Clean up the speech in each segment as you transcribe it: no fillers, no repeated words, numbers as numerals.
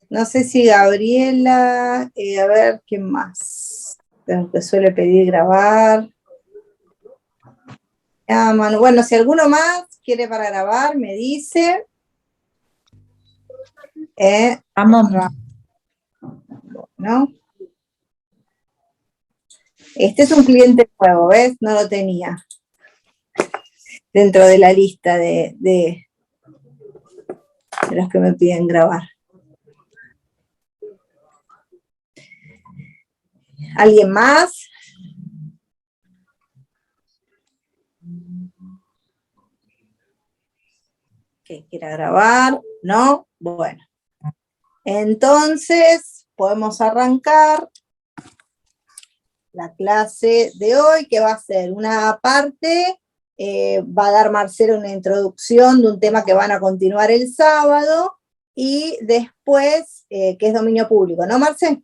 No sé si Gabriela, a ver, ¿quién más? Lo que suele pedir grabar. Ah, Manu. Bueno, si alguno más quiere para grabar, me dice. Vamos. ¿No? Este es un cliente nuevo, ¿ves? No lo tenía dentro de la lista de los que me piden grabar. ¿Alguien más? Que quiera grabar, ¿no? Bueno. Entonces, podemos arrancar la clase de hoy, que va a ser una parte, va a dar Marcela una introducción de un tema que van a continuar el sábado, y después, que es dominio público, ¿no, Marce?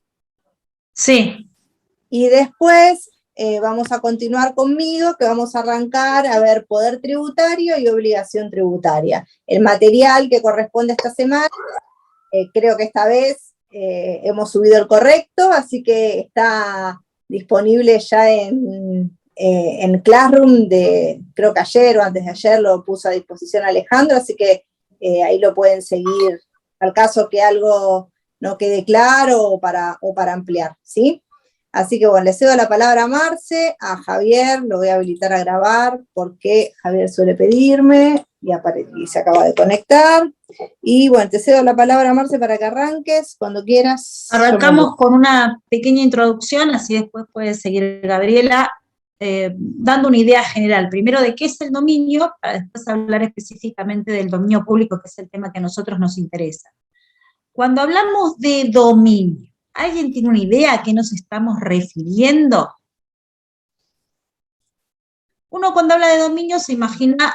Sí. Y después vamos a continuar conmigo, que vamos a arrancar a ver poder tributario y obligación tributaria. El material que corresponde esta semana, creo que esta vez hemos subido el correcto, así que está disponible ya en Classroom, creo que ayer o antes de ayer lo puso a disposición Alejandro, así que ahí lo pueden seguir al caso que algo no quede claro o para ampliar, ¿sí? Así que bueno, le cedo la palabra a Marce, a Javier, lo voy a habilitar a grabar porque Javier suele pedirme y se acaba de conectar. Y bueno, te cedo la palabra, Marce, para que arranques cuando quieras. Arrancamos con una pequeña introducción, así después puede seguir Gabriela, dando una idea general, primero de qué es el dominio, para después hablar específicamente del dominio público, que es el tema que a nosotros nos interesa. Cuando hablamos de dominio, ¿alguien tiene una idea a qué nos estamos refiriendo? Uno cuando habla de dominio se imagina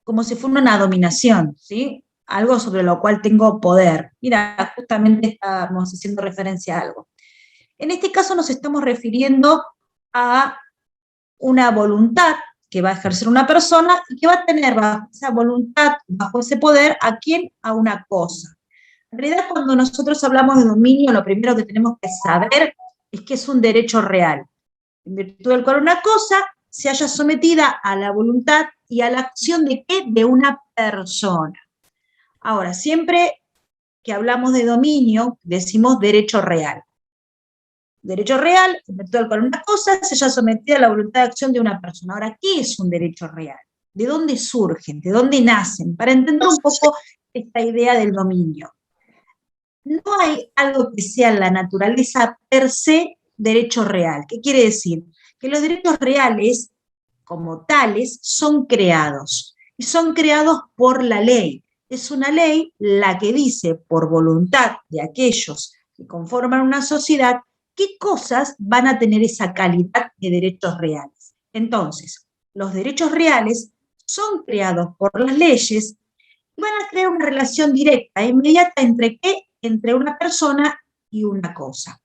como si fuera una dominación, ¿sí? Algo sobre lo cual tengo poder. Mira, justamente estamos haciendo referencia a algo. En este caso nos estamos refiriendo a una voluntad que va a ejercer una persona y que va a tener bajo esa voluntad, bajo ese poder, ¿a quién? A una cosa. En realidad, cuando nosotros hablamos de dominio, lo primero que tenemos que saber es que es un derecho real, en virtud del cual una cosa se haya sometida a la voluntad y a la acción de ¿qué? De una persona. Ahora, siempre que hablamos de dominio, decimos derecho real. Derecho real, en virtud del cual una cosa se haya sometida a la voluntad de acción de una persona. Ahora, ¿qué es un derecho real? ¿De dónde surgen? ¿De dónde nacen? Para entender un poco esta idea del dominio. No hay algo que sea la naturaleza per se derecho real. ¿Qué quiere decir? Que los derechos reales, como tales, son creados. Y son creados por la ley. Es una ley la que dice, por voluntad de aquellos que conforman una sociedad, qué cosas van a tener esa calidad de derechos reales. Entonces, los derechos reales son creados por las leyes y van a crear una relación directa e inmediata entre ¿qué? Entre una persona y una cosa.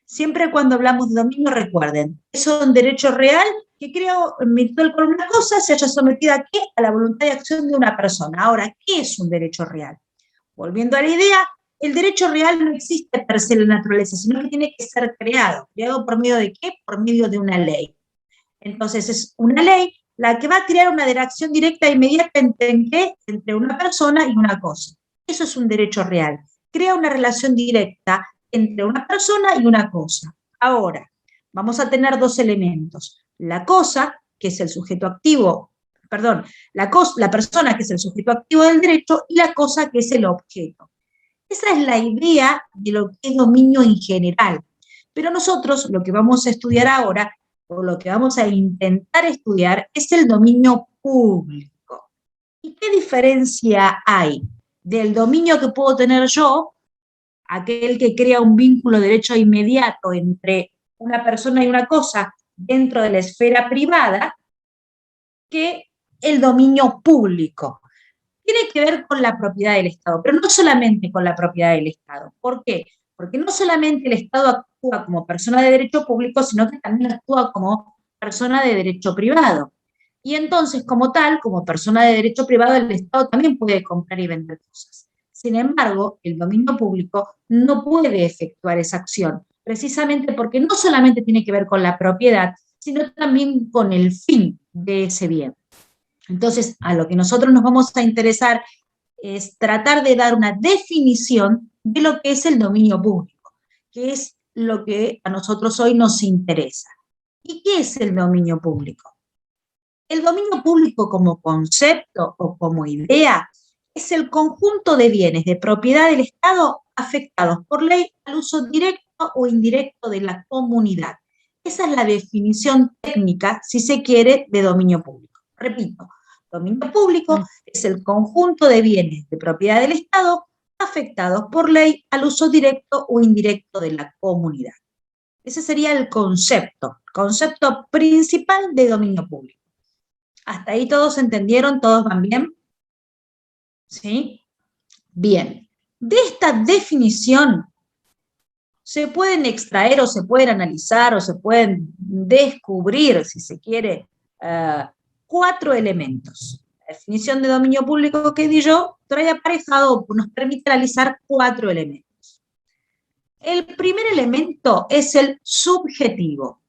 Siempre cuando hablamos de dominio, recuerden, es un derecho real que crea en virtud de una cosa se haya sometida ¿a qué? A la voluntad y acción de una persona. Ahora, ¿qué es un derecho real? Volviendo a la idea, el derecho real no existe per se en la naturaleza, sino que tiene que ser creado. ¿Creado por medio de qué? Por medio de una ley. Entonces, es una ley la que va a crear una interacción directa e inmediata entre una persona y una cosa. Eso es un derecho real. Crea una relación directa entre una persona y una cosa. Ahora, vamos a tener dos elementos. La cosa, que es el sujeto activo, perdón, la persona, que es el sujeto activo del derecho, y la cosa, que es el objeto. Esa es la idea de lo que es dominio en general. Pero nosotros lo que vamos a estudiar ahora, o lo que vamos a intentar estudiar, es el dominio público. ¿Y qué diferencia hay del dominio que puedo tener yo, aquel que crea un vínculo de derecho inmediato entre una persona y una cosa dentro de la esfera privada, que el dominio público? Tiene que ver con la propiedad del Estado, pero no solamente con la propiedad del Estado. ¿Por qué? Porque no solamente el Estado actúa como persona de derecho público, sino que también actúa como persona de derecho privado. Y entonces, como tal, como persona de derecho privado, el Estado también puede comprar y vender cosas. Sin embargo, el dominio público no puede efectuar esa acción, precisamente porque no solamente tiene que ver con la propiedad, sino también con el fin de ese bien. Entonces, a lo que nosotros nos vamos a interesar es tratar de dar una definición de lo que es el dominio público, que es lo que a nosotros hoy nos interesa. ¿Y qué es el dominio público? El dominio público como concepto o como idea es el conjunto de bienes de propiedad del Estado afectados por ley al uso directo o indirecto de la comunidad. Esa es la definición técnica, si se quiere, de dominio público. Repito, dominio público es el conjunto de bienes de propiedad del Estado afectados por ley al uso directo o indirecto de la comunidad. Ese sería el concepto principal de dominio público. ¿Hasta ahí todos entendieron? ¿Todos van bien? ¿Sí? Bien. De esta definición se pueden extraer o se pueden analizar o se pueden descubrir, si se quiere, 4 elementos. La definición de dominio público que di yo trae aparejado, nos permite analizar 4 elementos. El primer elemento es el subjetivo.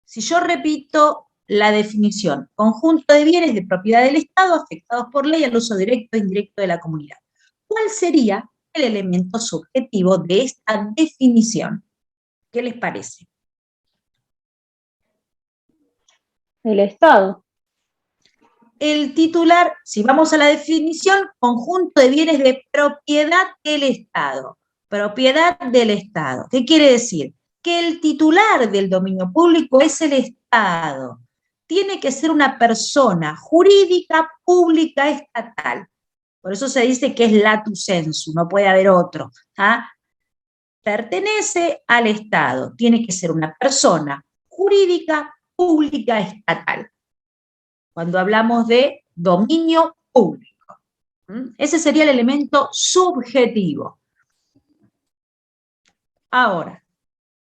Si yo repito la definición, conjunto de bienes de propiedad del Estado afectados por ley al uso directo e indirecto de la comunidad. ¿Cuál sería el elemento subjetivo de esta definición? ¿Qué les parece? El Estado. El titular, si vamos a la definición, conjunto de bienes de propiedad del Estado. Propiedad del Estado. ¿Qué quiere decir? Que el titular del dominio público es el Estado. Tiene que ser una persona jurídica, pública, estatal. Por eso se dice que es latu sensu, no puede haber otro. ¿Ah? Pertenece al Estado. Tiene que ser una persona jurídica, pública, estatal. Cuando hablamos de dominio público. Ese sería el elemento subjetivo. Ahora,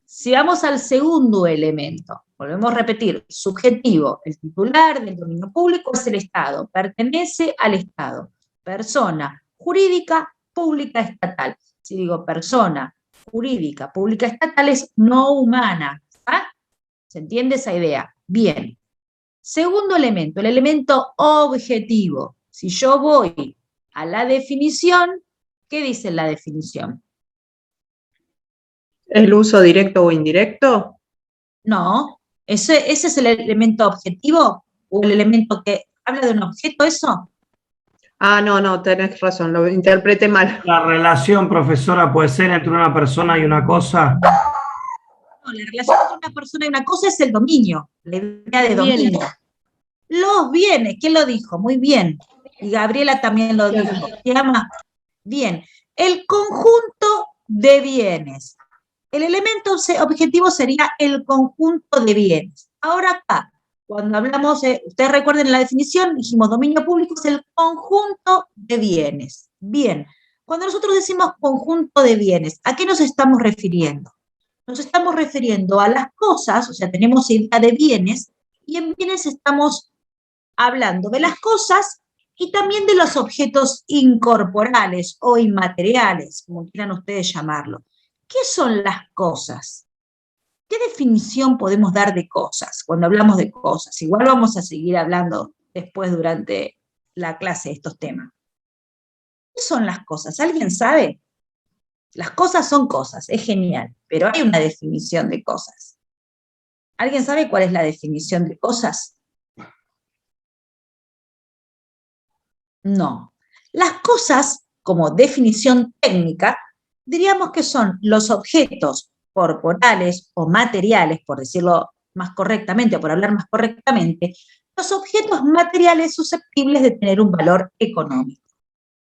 si vamos al segundo elemento, volvemos a repetir, subjetivo, el titular del dominio público es el Estado, pertenece al Estado, persona jurídica, pública, estatal. Si digo persona jurídica, pública, estatal es no humana. ¿Ah? ¿Se entiende esa idea? Bien. Segundo elemento, el elemento objetivo. Si yo voy a la definición, ¿qué dice la definición? ¿El uso directo o indirecto? No, ese es el elemento objetivo o el elemento que habla de un objeto, ¿eso? Ah, no, tenés razón, lo interpreté mal. La relación, profesora, puede ser entre una persona y una cosa. No, la relación entre una persona y una cosa es el dominio, la idea de dominio. Bienes. Los bienes, ¿quién lo dijo? Muy bien. Y Gabriela también lo dijo. Se llama bien. El conjunto de bienes. El elemento objetivo sería el conjunto de bienes. Ahora acá, cuando hablamos, ustedes recuerden la definición, dijimos dominio público es el conjunto de bienes. Bien. Cuando nosotros decimos conjunto de bienes, ¿a qué nos estamos refiriendo? Nos estamos refiriendo a las cosas, o sea, tenemos idea de bienes, y en bienes estamos hablando de las cosas y también de los objetos incorporales o inmateriales, como quieran ustedes llamarlo. ¿Qué son las cosas? ¿Qué definición podemos dar de cosas cuando hablamos de cosas? Igual vamos a seguir hablando después durante la clase de estos temas. ¿Qué son las cosas? ¿Alguien sabe? Las cosas son cosas, es genial, pero hay una definición de cosas. ¿Alguien sabe cuál es la definición de cosas? No. Las cosas, como definición técnica, diríamos que son los objetos corporales o materiales, por decirlo más correctamente o por hablar más correctamente, los objetos materiales susceptibles de tener un valor económico.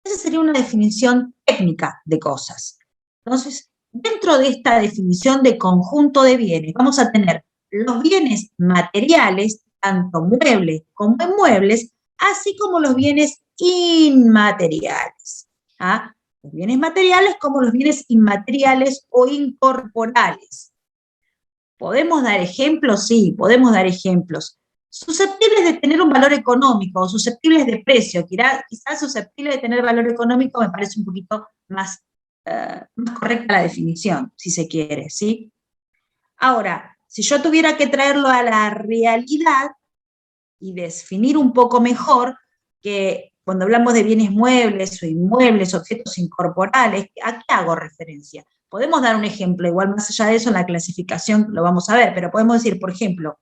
Esa sería una definición técnica de cosas. Entonces, dentro de esta definición de conjunto de bienes, vamos a tener los bienes materiales, tanto muebles como inmuebles, así como los bienes inmateriales. ¿Ah? Los bienes materiales como los bienes inmateriales o incorporales. ¿Podemos dar ejemplos? Sí, podemos dar ejemplos. susceptibles de tener un valor económico, o susceptibles de precio. Quizás susceptibles de tener valor económico me parece un poquito más correcta la definición, si se quiere, ¿sí? Ahora, si yo tuviera que traerlo a la realidad y definir un poco mejor, que cuando hablamos de bienes muebles o inmuebles, objetos incorporales, ¿a qué hago referencia? Podemos dar un ejemplo, igual más allá de eso en la clasificación lo vamos a ver, pero podemos decir, por ejemplo,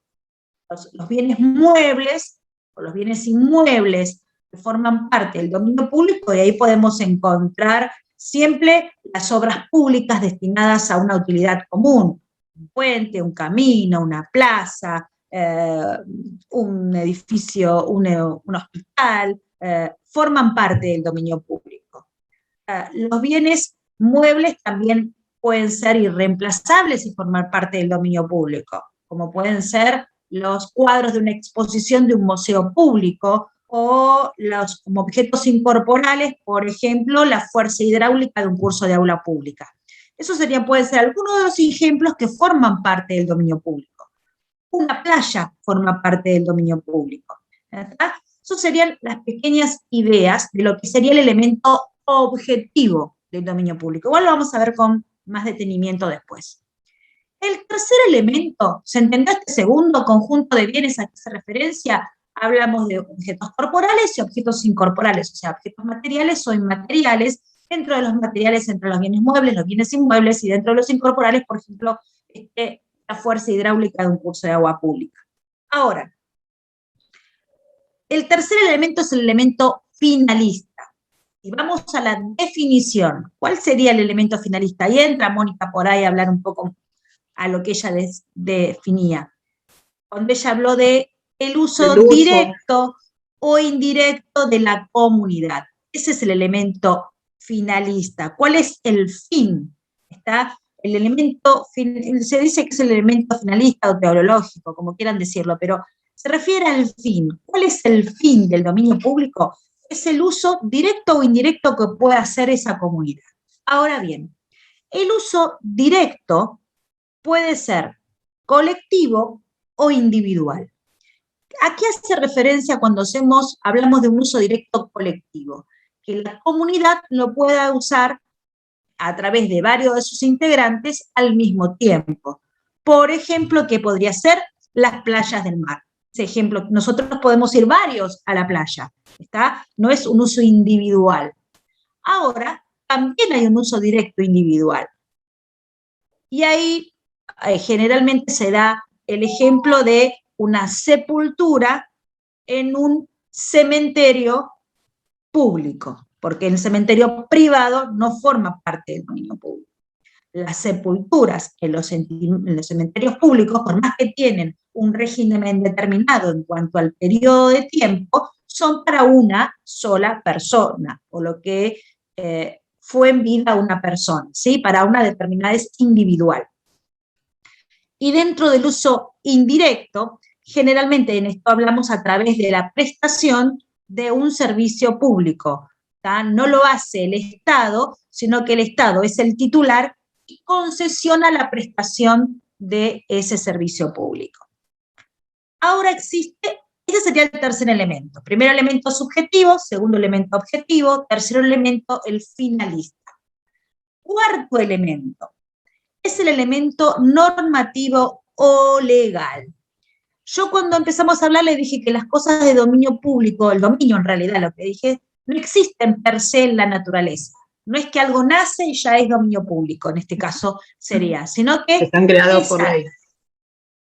los bienes muebles o los bienes inmuebles que forman parte del dominio público, y ahí podemos encontrar siempre las obras públicas destinadas a una utilidad común, un puente, un camino, una plaza, un edificio, un hospital, forman parte del dominio público. Los bienes muebles también pueden ser irreemplazables y formar parte del dominio público, como pueden ser los cuadros de una exposición de un museo público o los como objetos incorporales, por ejemplo, la fuerza hidráulica de un curso de aula pública. Esos pueden ser algunos de los ejemplos que forman parte del dominio público. Una playa forma parte del dominio público. ¿Verdad? Esas serían las pequeñas ideas de lo que sería el elemento objetivo del dominio público. Igual lo vamos a ver con más detenimiento después. El tercer elemento, ¿se entendió este segundo conjunto de bienes a que hace referencia? Hablamos de objetos corporales y objetos incorporales, o sea, objetos materiales o inmateriales. Dentro de los materiales, entre los bienes muebles, los bienes inmuebles, y dentro de los incorporales, por ejemplo, la fuerza hidráulica de un curso de agua pública. Ahora, el tercer elemento es el elemento finalista. Y vamos a la definición. ¿Cuál sería el elemento finalista? Y entra Mónica por ahí a hablar un poco a lo que ella definía. Cuando ella habló de el uso directo o indirecto de la comunidad. Ese es el elemento finalista. ¿Cuál es el fin? ¿Está? El elemento, se dice que es el elemento finalista o teológico, como quieran decirlo, pero se refiere al fin. ¿Cuál es el fin del dominio público? Es el uso directo o indirecto que puede hacer esa comunidad. Ahora bien, el uso directo puede ser colectivo o individual. ¿A qué hace referencia cuando hablamos de un uso directo colectivo? Que la comunidad lo pueda usar a través de varios de sus integrantes al mismo tiempo. Por ejemplo, ¿qué podría ser? Las playas del mar. Ese ejemplo, nosotros podemos ir varios a la playa, ¿está? No es un uso individual. Ahora, también hay un uso directo individual. Y ahí generalmente se da el ejemplo de una sepultura en un cementerio público, porque el cementerio privado no forma parte del dominio público. Las sepulturas en los cementerios públicos, por más que tienen un régimen determinado en cuanto al periodo de tiempo, son para una sola persona, o lo que fue en vida una persona, ¿sí? Para una determinada es individual. Y dentro del uso indirecto, generalmente en esto hablamos a través de la prestación de un servicio público. ¿tá? No lo hace el Estado, sino que el Estado es el titular y concesiona la prestación de ese servicio público. Ahora existe, ese sería el tercer elemento. Primer elemento subjetivo, segundo elemento objetivo, tercer elemento el finalista. Cuarto elemento es el elemento normativo o legal. Yo cuando empezamos a hablar le dije que las cosas de dominio público, el dominio en realidad, lo que dije, no existen per se en la naturaleza. No es que algo nace y ya es dominio público, en este caso sería, sino que están creados por ley.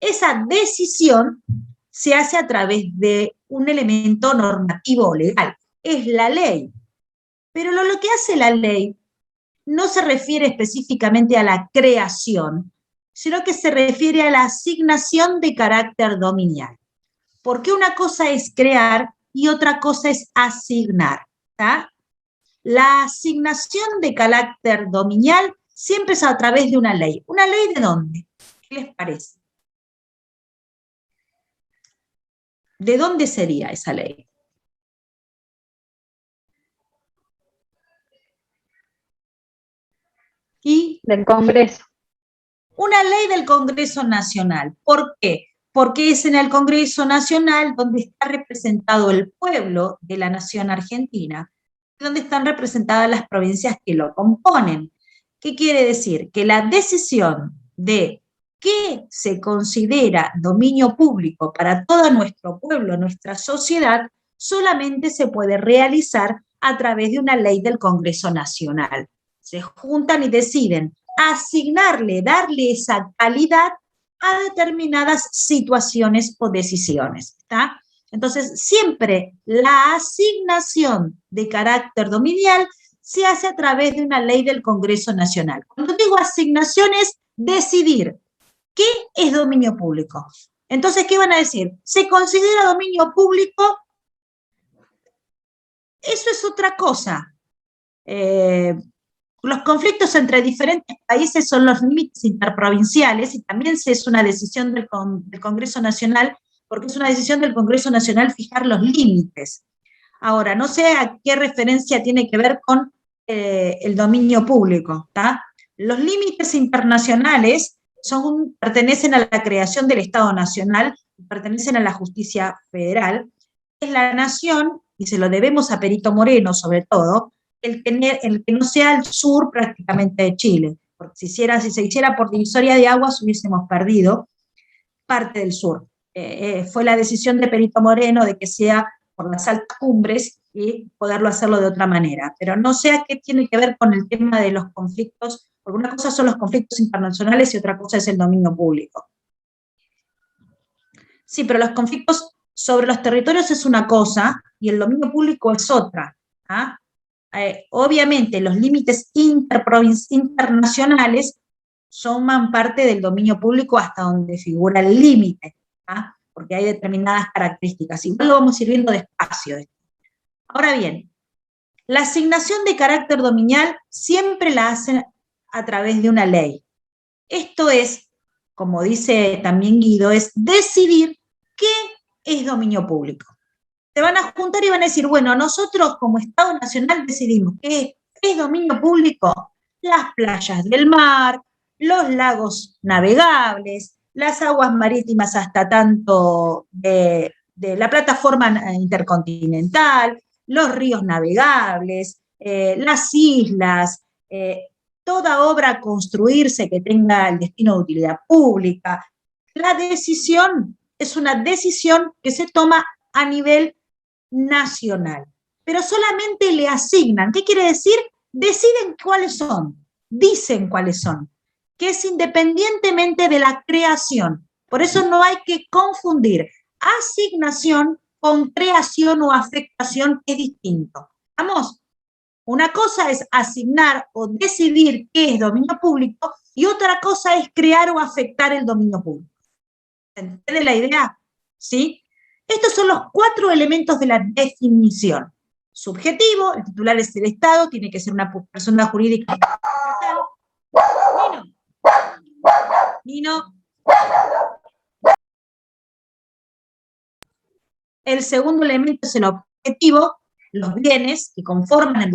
Esa decisión se hace a través de un elemento normativo o legal, es la ley. Pero lo que hace la ley no se refiere específicamente a la creación, sino que se refiere a la asignación de carácter dominial. Porque una cosa es crear y otra cosa es asignar. ¿tá? La asignación de carácter dominial siempre es a través de una ley. ¿Una ley de dónde? ¿Qué les parece? ¿De dónde sería esa ley? Y Del Congreso. una ley del Congreso Nacional. ¿Por qué? porque es en el Congreso Nacional donde está representado el pueblo de la nación argentina, donde están representadas las provincias que lo componen. ¿Qué quiere decir? Que la decisión de qué se considera dominio público para todo nuestro pueblo, nuestra sociedad, solamente se puede realizar a través de una ley del Congreso Nacional. Se juntan y deciden asignarle, darle esa calidad a determinadas situaciones o decisiones, ¿está? Entonces, siempre la asignación de carácter dominial se hace a través de una ley del Congreso Nacional. Cuando digo asignación es decidir qué es dominio público. Entonces, ¿qué van a decir? ¿Se considera dominio público? Eso es otra cosa. Los conflictos entre diferentes países son los límites interprovinciales y también es una decisión del Congreso Nacional, porque es una decisión del Congreso Nacional fijar los límites. Ahora, no sé a qué referencia tiene que ver con el dominio público, ¿tá? Los límites internacionales pertenecen a la creación del Estado Nacional, pertenecen a la justicia federal. Es la nación, y se lo debemos a Perito Moreno sobre todo, el que no sea el sur prácticamente de Chile, porque si se hiciera por divisoria de aguas hubiésemos perdido parte del sur. Fue la decisión de Perito Moreno de que sea por las altas cumbres y poderlo hacerlo de otra manera. Pero no sé a qué tiene que ver con el tema de los conflictos, porque una cosa son los conflictos internacionales y otra cosa es el dominio público. Sí, pero los conflictos sobre los territorios es una cosa y el dominio público es otra. ¿Ah? Obviamente los límites internacionales forman parte del dominio público hasta donde figura el límite, ¿ah? Porque hay determinadas características. Igual lo vamos a ir viendo despacio. Ahora bien, la asignación de carácter dominial siempre la hacen a través de una ley. Esto es, como dice también Guido, es decidir qué es dominio público. Se van a juntar y van a decir, bueno, nosotros como Estado Nacional decidimos qué es dominio público, las playas del mar, los lagos navegables, las aguas marítimas hasta tanto de la plataforma intercontinental, los ríos navegables, las islas, toda obra a construirse que tenga el destino de utilidad pública. La decisión es una decisión que se toma a nivel nacional, pero solamente le asignan. ¿Qué quiere decir? Deciden cuáles son, dicen cuáles son, que es independientemente de la creación. Por eso no hay que confundir asignación con creación o afectación, que es distinto. ¿Vamos? Una cosa es asignar o decidir qué es dominio público y otra cosa es crear o afectar el dominio público. ¿Se entiende la idea? ¿Sí? Estos son los 4 elementos de la definición. Subjetivo, el titular es el Estado, tiene que ser una persona jurídica. Nino. El segundo elemento es el objetivo, los bienes que conforman el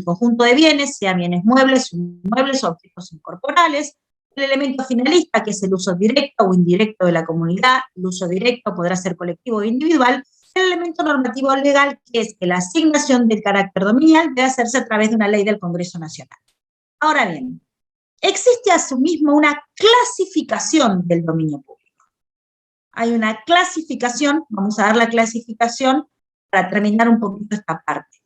conjunto de bienes, sean bienes muebles, inmuebles o objetos incorporales. El elemento finalista, que es el uso directo o indirecto de la comunidad, el uso directo podrá ser colectivo o individual. El elemento normativo legal, que es que la asignación del carácter dominial debe hacerse a través de una ley del Congreso Nacional. Ahora bien, existe asimismo una clasificación del dominio público. Hay una clasificación, vamos a dar la clasificación para terminar un poquito esta parte.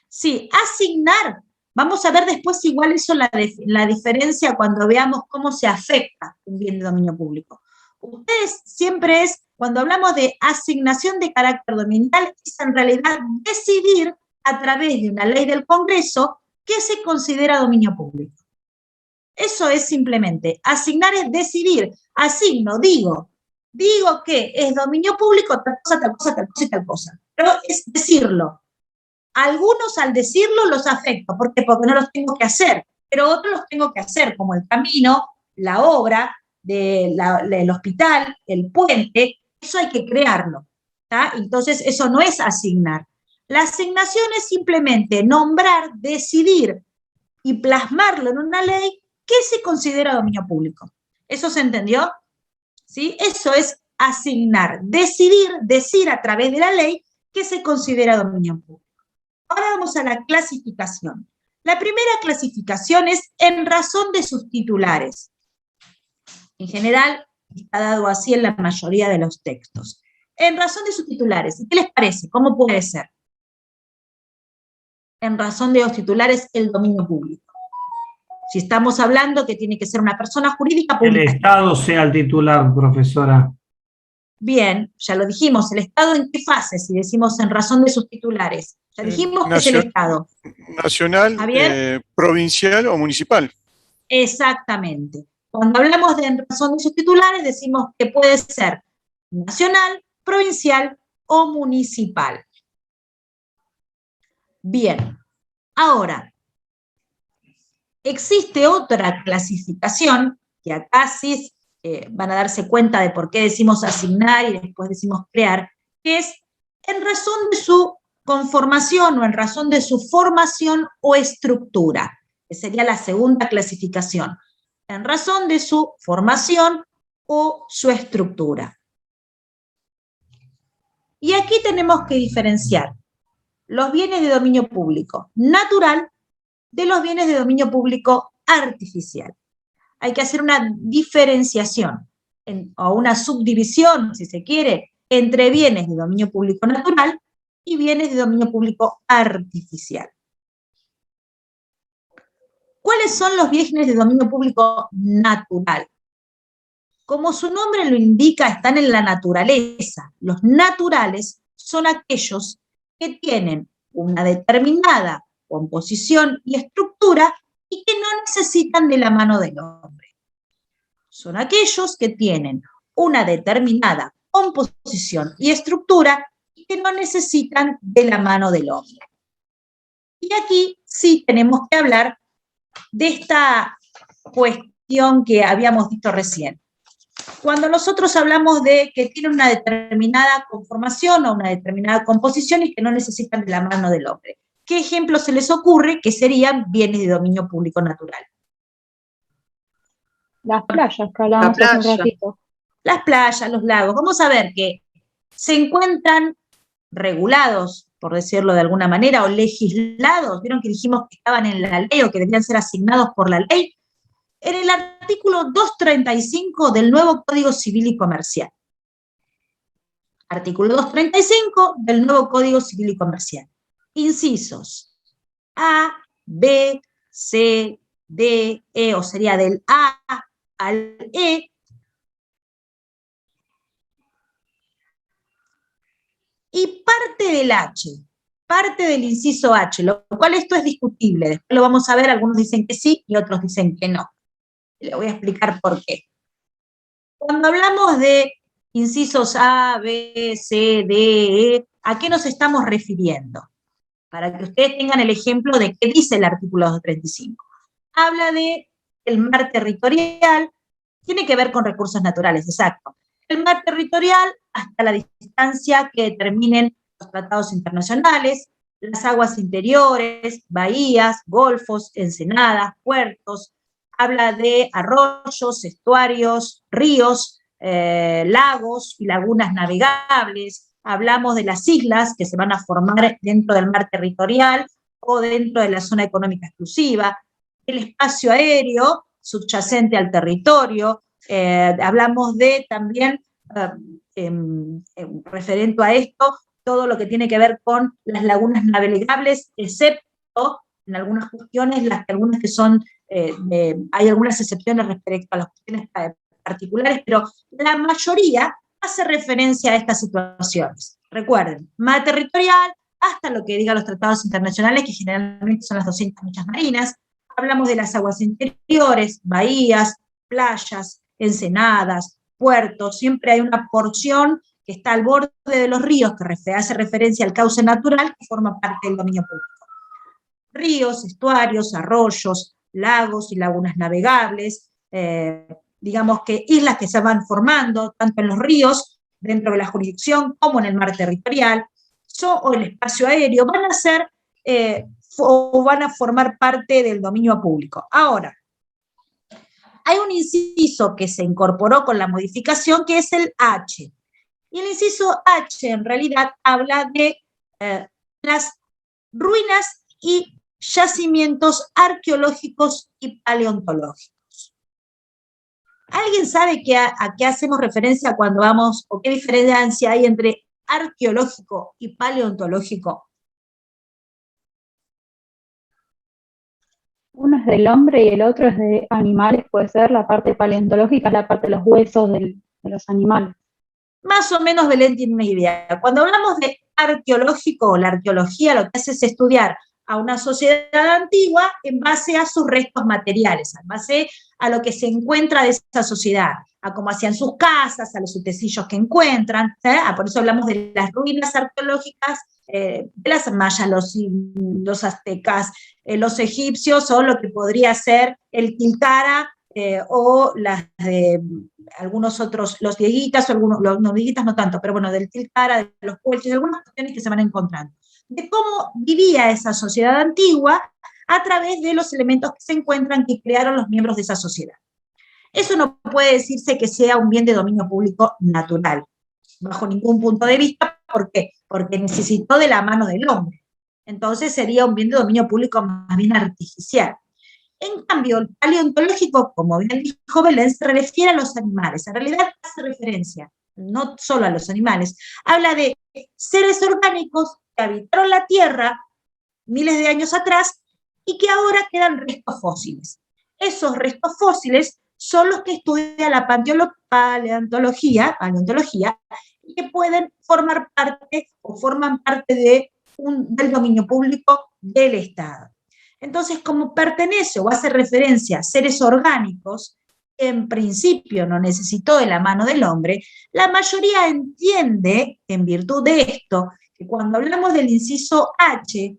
Sí, asignar. Vamos a ver después igual eso la diferencia cuando veamos cómo se afecta un bien de dominio público. Ustedes siempre cuando hablamos de asignación de carácter dominial, es en realidad decidir a través de una ley del Congreso qué se considera dominio público. Eso es simplemente, asignar es decidir, asigno, digo que es dominio público, tal cosa, tal cosa, tal cosa y tal cosa. Pero es decirlo. Algunos al decirlo los afecto. ¿Por qué? Porque no los tengo que hacer, pero otros los tengo que hacer, como el camino, la obra, del hospital, el puente, eso hay que crearlo. ¿tá? Entonces, eso no es asignar. La asignación es simplemente nombrar, decidir y plasmarlo en una ley que se considera dominio público. ¿Eso se entendió? ¿Sí? Eso es asignar, decidir, decir a través de la ley que se considera dominio público. Ahora vamos a la clasificación. La primera clasificación es en razón de sus titulares. En general, está dado así en la mayoría de los textos. En razón de sus titulares. ¿Qué les parece? ¿Cómo puede ser? En razón de los titulares, el dominio público. Si estamos hablando que tiene que ser una persona jurídica pública. El Estado sea el titular, profesora. Bien, ya lo dijimos, ¿el Estado en qué fase? Si decimos en razón de sus titulares. Ya dijimos que es el Estado. Nacional, provincial o municipal. Exactamente. Cuando hablamos de en razón de sus titulares, decimos que puede ser nacional, provincial o municipal. Bien, ahora, existe otra clasificación, que acá sí van a darse cuenta de por qué decimos asignar y después decimos crear, que es en razón de su conformación o en razón de su formación o estructura, que sería la segunda clasificación, en razón de su formación o su estructura. Y aquí tenemos que diferenciar los bienes de dominio público natural de los bienes de dominio público artificial. Hay que hacer una diferenciación o una subdivisión, si se quiere, entre bienes de dominio público natural y bienes de dominio público artificial. ¿Cuáles son los bienes de dominio público natural? Como su nombre lo indica, están en la naturaleza. Los naturales son aquellos que tienen una determinada composición y estructura y que no necesitan de la mano del hombre. Son aquellos que tienen una determinada composición y estructura y que no necesitan de la mano del hombre. Y aquí sí tenemos que hablar de esta cuestión que habíamos visto recién. Cuando nosotros hablamos de que tienen una determinada conformación o una determinada composición y que no necesitan de la mano del hombre, ¿qué ejemplo se les ocurre que serían bienes de dominio público natural? Las playas que hablábamos hace un ratito. Las playas, los lagos. Vamos a ver que se encuentran regulados, por decirlo de alguna manera, o legislados. ¿Vieron que dijimos que estaban en la ley o que deberían ser asignados por la ley? En el artículo 235 del nuevo Código Civil y Comercial. Artículo 235 del nuevo Código Civil y Comercial. Incisos A, B, C, D, E, o sería del A al E, y parte del H, parte del inciso H, lo cual esto es discutible, después lo vamos a ver, algunos dicen que sí y otros dicen que no. Le voy a explicar por qué. Cuando hablamos de incisos A, B, C, D, E, ¿a qué nos estamos refiriendo? Para que ustedes tengan el ejemplo de qué dice el artículo 235. Habla de el mar territorial, tiene que ver con recursos naturales, exacto. El mar territorial hasta la distancia que determinen los tratados internacionales, las aguas interiores, bahías, golfos, ensenadas, puertos. Habla de arroyos, estuarios, ríos, lagos y lagunas navegables. Hablamos de las islas que se van a formar dentro del mar territorial o dentro de la zona económica exclusiva. El espacio aéreo subyacente al territorio. Hablamos de también, referente a esto, todo lo que tiene que ver con las lagunas navegables, excepto en algunas cuestiones, algunas que son, hay algunas excepciones respecto a las cuestiones particulares, pero la mayoría hace referencia a estas situaciones. Recuerden, mar territorial, hasta lo que digan los tratados internacionales, que generalmente son las 200 millas marinas. Hablamos de las aguas interiores, bahías, playas, ensenadas, puertos. Siempre hay una porción que está al borde de los ríos, que hace referencia al cauce natural, que forma parte del dominio público. Ríos, estuarios, arroyos, lagos y lagunas navegables, digamos que islas que se van formando, tanto en los ríos, dentro de la jurisdicción, como en el mar territorial, o el espacio aéreo, van a ser o van a formar parte del dominio público. Ahora, hay un inciso que se incorporó con la modificación, que es el H. Y el inciso H, en realidad, habla de las ruinas y yacimientos arqueológicos y paleontológicos. ¿Alguien sabe a qué hacemos referencia cuando vamos, o qué diferencia hay entre arqueológico y paleontológico? Uno es del hombre y el otro es de animales, puede ser. La parte paleontológica es la parte de los huesos de los animales. Más o menos Belén tiene una idea. Cuando hablamos de arqueológico, la arqueología lo que hace es estudiar a una sociedad antigua en base a sus restos materiales, en base a lo que se encuentra de esa sociedad, a cómo hacían sus casas, a los utensilios que encuentran. Por eso hablamos de las ruinas arqueológicas de las mayas, los aztecas, los egipcios, o lo que podría ser el Tilcara, o las de algunos otros, los dieguitas, o algunos, no dieguitas no tanto, pero bueno, del Tilcara, de los puelches, algunas cuestiones que se van encontrando, de cómo vivía esa sociedad antigua a través de los elementos que se encuentran que crearon los miembros de esa sociedad. Eso no puede decirse que sea un bien de dominio público natural, bajo ningún punto de vista. ¿Por qué? Porque necesitó de la mano del hombre. Entonces sería un bien de dominio público más bien artificial. En cambio, el paleontológico, como bien dijo Belén, se refiere a los animales. En realidad hace referencia no solo a los animales, habla de seres orgánicos que habitaron la Tierra miles de años atrás y que ahora quedan restos fósiles. Esos restos fósiles son los que estudia la paleontología, y que pueden formar parte o forman parte del dominio público del Estado. Entonces, como pertenece o hace referencia a seres orgánicos, en principio no necesitó de la mano del hombre, la mayoría entiende, en virtud de esto, que cuando hablamos del inciso H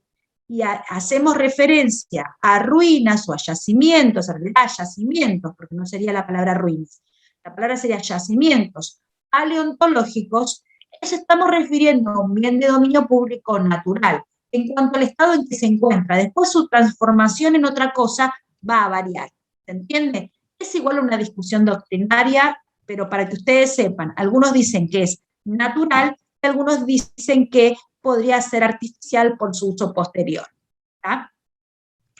y hacemos referencia a ruinas o a yacimientos, en realidad yacimientos, porque no sería la palabra ruinas, la palabra sería yacimientos paleontológicos, estamos refiriendo a un bien de dominio público natural, en cuanto al estado en que se encuentra. Después su transformación en otra cosa va a variar, ¿se entiende? Es igual una discusión doctrinaria, pero para que ustedes sepan, algunos dicen que es natural y algunos dicen que podría ser artificial por su uso posterior. ¿Está?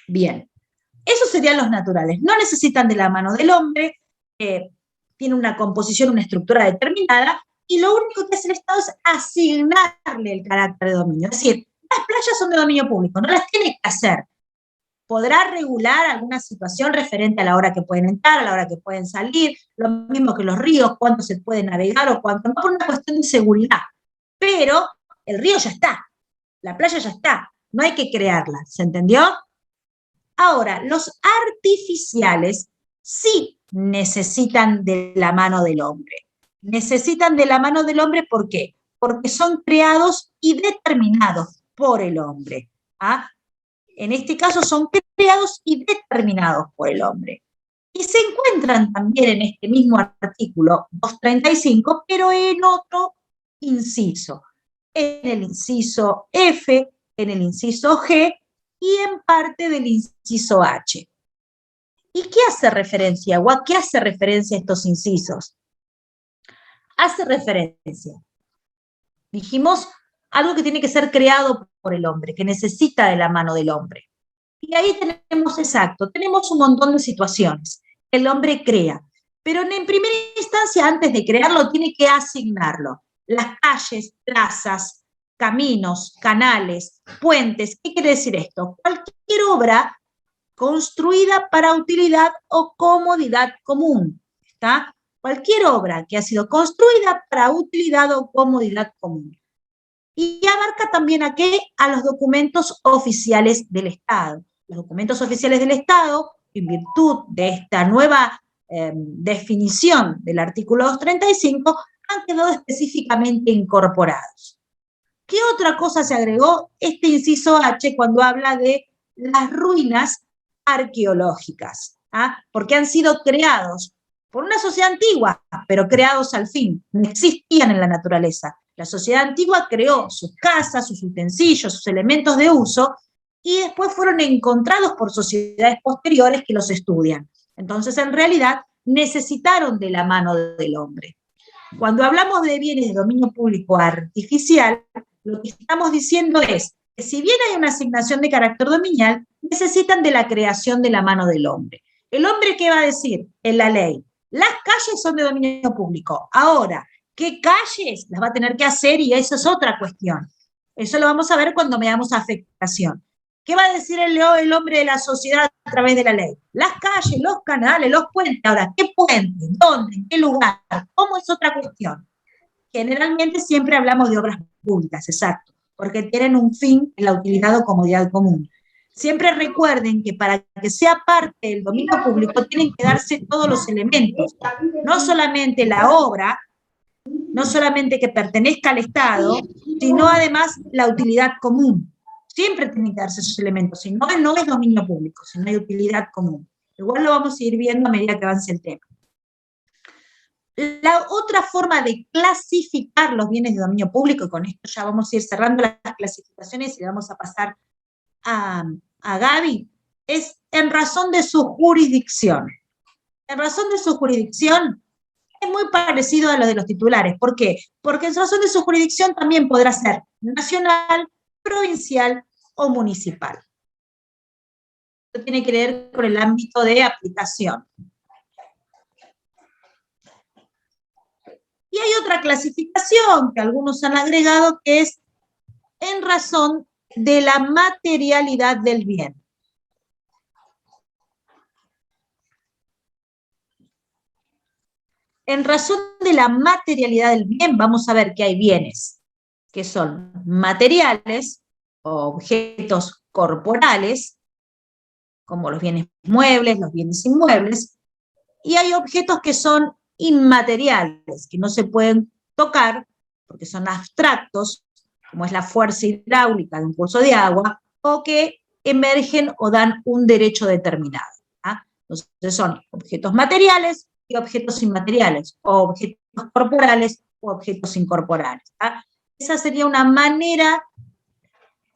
Bien, esos serían los naturales. No necesitan de la mano del hombre, tiene una composición, una estructura determinada, y lo único que hace el Estado es asignarle el carácter de dominio. Es decir, las playas son de dominio público, no las tiene que hacer. Podrá regular alguna situación referente a la hora que pueden entrar, a la hora que pueden salir, lo mismo que los ríos, cuánto se puede navegar o cuánto, no por una cuestión de seguridad. Pero el río ya está, la playa ya está, no hay que crearla, ¿se entendió? Ahora, los artificiales sí necesitan de la mano del hombre. Necesitan de la mano del hombre, ¿por qué? Porque son creados y determinados por el hombre. ¿Ah? En este caso son creados y determinados por el hombre. Y se encuentran también en este mismo artículo 235, pero en otro inciso. En el inciso F, en el inciso G y en parte del inciso H. ¿Y qué hace referencia o a qué hace referencia estos incisos? Hace referencia, dijimos, algo que tiene que ser creado por el hombre, que necesita de la mano del hombre. Y ahí tenemos, exacto, tenemos un montón de situaciones que el hombre crea, pero en primera instancia, antes de crearlo, tiene que asignarlo. Las calles, plazas, caminos, canales, puentes, ¿qué quiere decir esto? Cualquier obra construida para utilidad o comodidad común, ¿está? Cualquier obra que ha sido construida para utilidad o comodidad común. Y abarca también ¿a qué? A los documentos oficiales del Estado. Los documentos oficiales del Estado, en virtud de esta nueva definición del artículo 235, han quedado específicamente incorporados. ¿Qué otra cosa se agregó? Este inciso H cuando habla de las ruinas arqueológicas, ¿ah? Porque han sido creados por una sociedad antigua, pero creados al fin, no existían en la naturaleza. La sociedad antigua creó sus casas, sus utensilios, sus elementos de uso, y después fueron encontrados por sociedades posteriores que los estudian. Entonces, en realidad, necesitaron de la mano del hombre. Cuando hablamos de bienes de dominio público artificial, lo que estamos diciendo es que si bien hay una asignación de carácter dominial, necesitan de la creación de la mano del hombre. ¿El hombre qué va a decir en la ley? Las calles son de dominio público. Ahora, ¿qué calles? Las va a tener que hacer y eso es otra cuestión. Eso lo vamos a ver cuando veamos afectación. ¿Qué va a decir el hombre de la sociedad a través de la ley? Las calles, los canales, los puentes. Ahora, ¿qué puentes? ¿Dónde? ¿En qué lugar? ¿Cómo es otra cuestión? Generalmente siempre hablamos de obras públicas, exacto, porque tienen un fin en la utilidad o comodidad común. Siempre recuerden que para que sea parte del dominio público tienen que darse todos los elementos, no solamente la obra, no solamente que pertenezca al Estado, sino además la utilidad común. Siempre tienen que darse esos elementos, si no, no es dominio público, sino hay utilidad común. Igual lo vamos a ir viendo a medida que avance el tema. La otra forma de clasificar los bienes de dominio público, y con esto ya vamos a ir cerrando las clasificaciones y le vamos a pasar a Gaby, es en razón de su jurisdicción. En razón de su jurisdicción es muy parecido a lo de los titulares. ¿Por qué? Porque en razón de su jurisdicción también podrá ser nacional, provincial o municipal. Esto tiene que ver con el ámbito de aplicación. Y hay otra clasificación que algunos han agregado que es en razón de la materialidad del bien. En razón de la materialidad del bien, vamos a ver que hay bienes que son materiales, objetos corporales, como los bienes muebles, los bienes inmuebles, y hay objetos que son inmateriales, que no se pueden tocar, porque son abstractos, como es la fuerza hidráulica de un curso de agua, o que emergen o dan un derecho determinado. Entonces son objetos materiales y objetos inmateriales, o objetos corporales o objetos incorporales. Esa sería una manera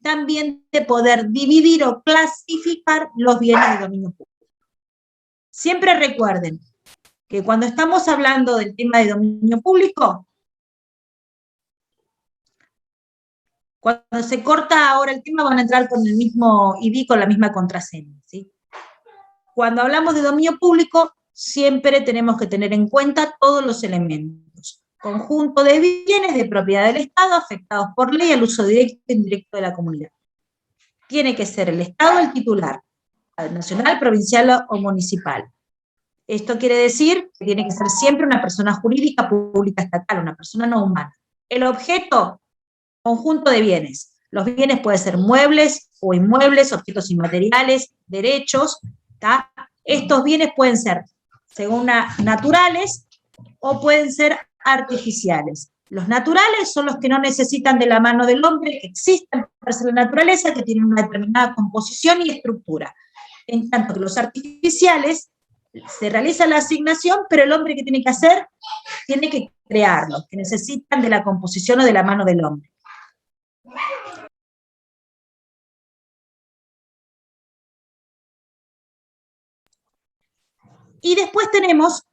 también de poder dividir o clasificar los bienes de dominio público. Siempre recuerden que cuando estamos hablando del tema de dominio público, cuando se corta ahora el tema van a entrar con el mismo ID, con la misma contraseña, ¿sí? Cuando hablamos de dominio público, siempre tenemos que tener en cuenta todos los elementos. Conjunto de bienes de propiedad del Estado afectados por ley al uso directo e indirecto de la comunidad. Tiene que ser el Estado el titular, nacional, provincial o municipal. Esto quiere decir que tiene que ser siempre una persona jurídica, pública, estatal, una persona no humana. El objeto, conjunto de bienes. Los bienes pueden ser muebles o inmuebles, objetos inmateriales, derechos. ¿tá? Estos bienes pueden ser, según naturales, o pueden ser artificiales. Los naturales son los que no necesitan de la mano del hombre, que existen por ser la naturaleza, que tienen una determinada composición y estructura. En tanto que los artificiales, se realiza la asignación, pero el hombre que tiene que hacer, tiene que crearlos, que necesitan de la composición o de la mano del hombre. Y después tenemos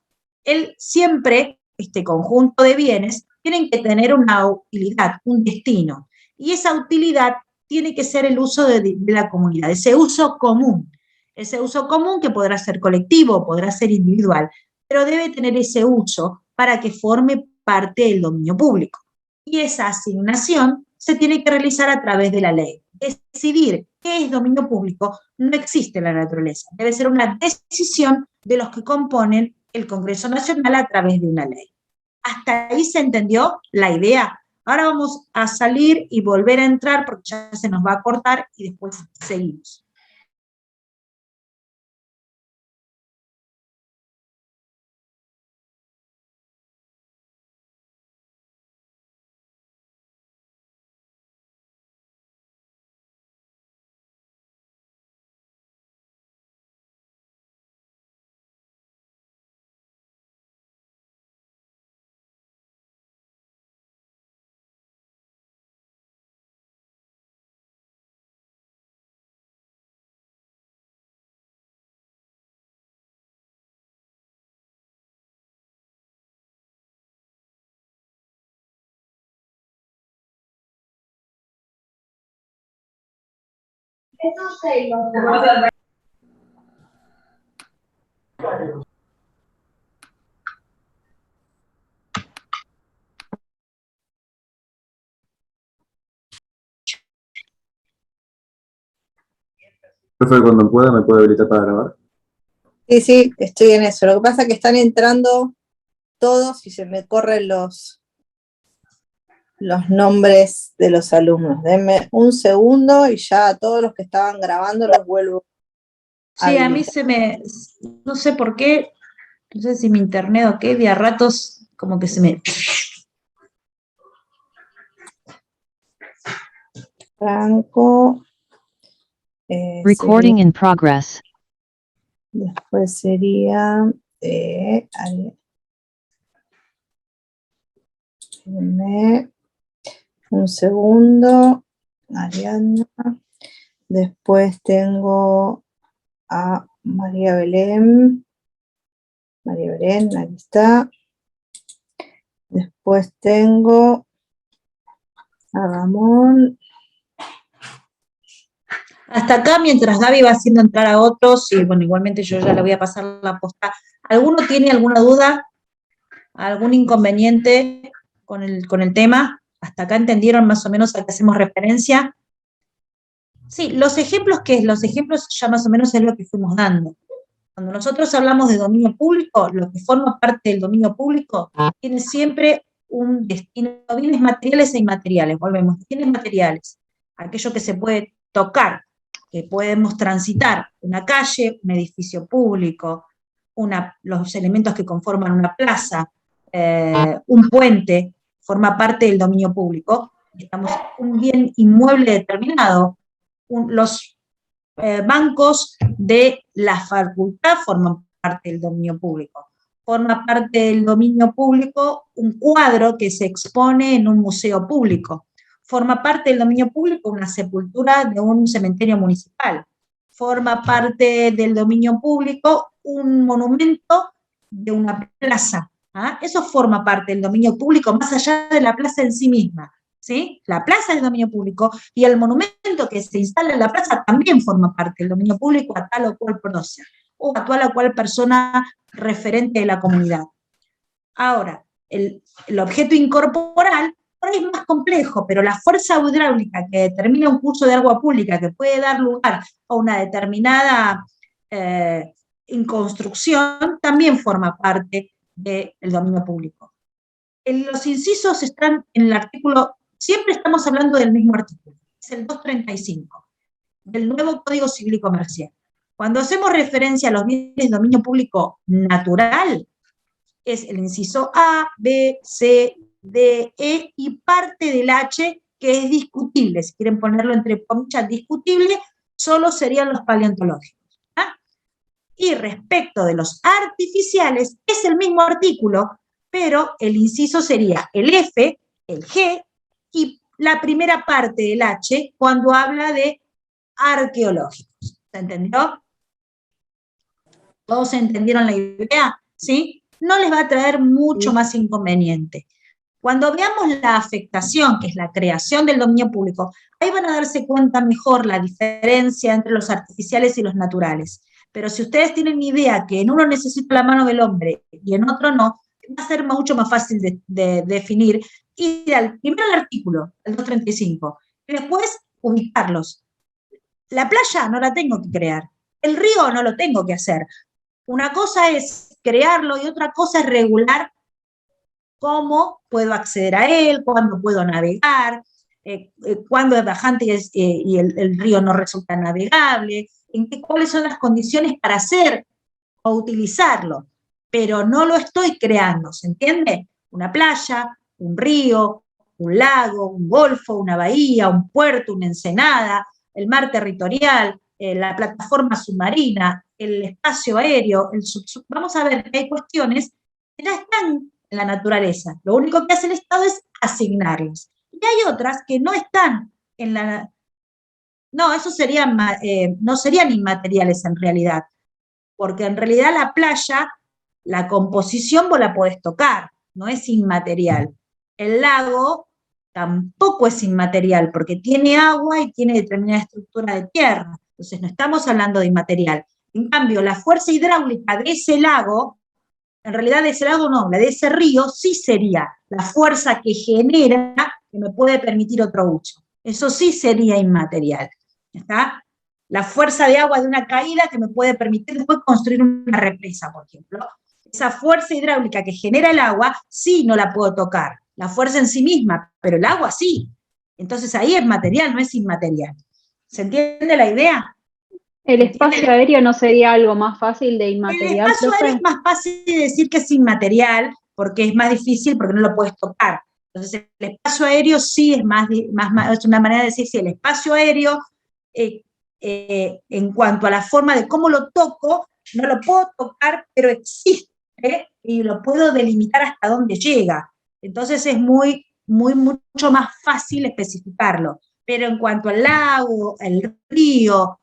siempre, este conjunto de bienes, tienen que tener una utilidad, un destino. Y esa utilidad tiene que ser el uso de la comunidad, ese uso común. Ese uso común que podrá ser colectivo, podrá ser individual, pero debe tener ese uso para que forme parte del dominio público. Y esa asignación se tiene que realizar a través de la ley. Decidir qué es dominio público no existe en la naturaleza. Debe ser una decisión de los que componen el Congreso Nacional a través de una ley. ¿Hasta ahí se entendió la idea? Ahora vamos a salir y volver a entrar porque ya se nos va a cortar y después seguimos. Profe, cuando pueda, ¿me puede habilitar para grabar? Sí, sí, estoy en eso. Lo que pasa es que están entrando todos y se me corren los nombres de los alumnos. Denme un segundo y ya a todos los que estaban grabando los vuelvo a Sí, a mí habilitar. no sé por qué, no sé si mi internet o qué, de a ratos como que se me... Franco. Recording in progress. Después sería un segundo, Ariana. Después tengo a María Belén. María Belén, ahí está. Después tengo a Ramón. Hasta acá, mientras Gaby va haciendo entrar a otros, y bueno, igualmente yo ya le voy a pasar la posta. ¿Alguno tiene alguna duda? ¿Algún inconveniente con el tema? ¿Hasta acá entendieron más o menos a qué hacemos referencia? Sí, los ejemplos, ¿qué es? Los ejemplos ya más o menos es lo que fuimos dando. Cuando nosotros hablamos de dominio público, lo que forma parte del dominio público tiene siempre un destino, bienes materiales e inmateriales, volvemos, bienes materiales, aquello que se puede tocar, que podemos transitar, una calle, un edificio público, los elementos que conforman una plaza, un puente, forma parte del dominio público. Estamos un bien inmueble determinado, los bancos de la facultad forman parte del dominio público. Forma parte del dominio público un cuadro que se expone en un museo público. Forma parte del dominio público una sepultura de un cementerio municipal. Forma parte del dominio público un monumento de una plaza. ¿Ah? Eso forma parte del dominio público más allá de la plaza en sí misma. ¿Sí? La plaza es dominio público y el monumento que se instala en la plaza también forma parte del dominio público a tal o cual prócer o a tal o cual persona referente de la comunidad. Ahora, el objeto incorporal por ahí es más complejo, pero la fuerza hidráulica que determina un curso de agua pública que puede dar lugar a una determinada construcción también forma parte del dominio público. Los incisos están en el artículo, siempre estamos hablando del mismo artículo, es el 235, del nuevo Código Civil y Comercial. Cuando hacemos referencia a los bienes de dominio público natural, es el inciso A, B, C, D, E y parte del H, que es discutible. Si quieren ponerlo entre comillas, discutible, solo serían los paleontológicos. ¿Ah? Y respecto de los artificiales, es el mismo artículo, pero el inciso sería el F, el G y la primera parte del H cuando habla de arqueológicos. ¿Se entendió? ¿Todos entendieron la idea? ¿Sí? No les va a traer mucho más inconveniente. Cuando veamos la afectación, que es la creación del dominio público, ahí van a darse cuenta mejor la diferencia entre los artificiales y los naturales. Pero si ustedes tienen idea que en uno necesita la mano del hombre y en otro no, va a ser mucho más fácil de definir. Y primero el artículo, el 235, y después ubicarlos. La playa no la tengo que crear, el río no lo tengo que hacer. Una cosa es crearlo y otra cosa es regular cómo puedo acceder a él, cuándo puedo navegar, cuándo es bajante y el río no resulta navegable, cuáles son las condiciones para hacer o utilizarlo, pero no lo estoy creando, ¿se entiende? Una playa, un río, un lago, un golfo, una bahía, un puerto, una ensenada, el mar territorial, la plataforma submarina, el espacio aéreo, vamos a ver que hay cuestiones que ya están en la naturaleza. Lo único que hace el Estado es asignarlas. Y hay otras que no están en la... No, eso serían, no serían inmateriales en realidad, porque en realidad la playa, la composición vos la podés tocar, no es inmaterial. El lago tampoco es inmaterial, porque tiene agua y tiene determinada estructura de tierra. Entonces no estamos hablando de inmaterial. En cambio, la fuerza hidráulica de ese lago, en realidad de ese lago no, la de ese río sí sería la fuerza que genera que me puede permitir otro uso. Eso sí sería inmaterial. ¿Está? La fuerza de agua de una caída que me puede permitir después construir una represa, por ejemplo. Esa fuerza hidráulica que genera el agua, sí no la puedo tocar. La fuerza en sí misma, pero el agua sí. Entonces ahí es material, no es inmaterial. ¿Se entiende la idea? ¿El espacio aéreo no sería algo más fácil de inmaterial? El espacio aéreo es más fácil de decir que es inmaterial, porque es más difícil, porque no lo puedes tocar. Entonces el espacio aéreo sí es es una manera de decir, si el espacio aéreo, en cuanto a la forma de cómo lo toco, no lo puedo tocar, pero existe, y lo puedo delimitar hasta dónde llega. Entonces es mucho más fácil especificarlo. Pero en cuanto al lago, el río,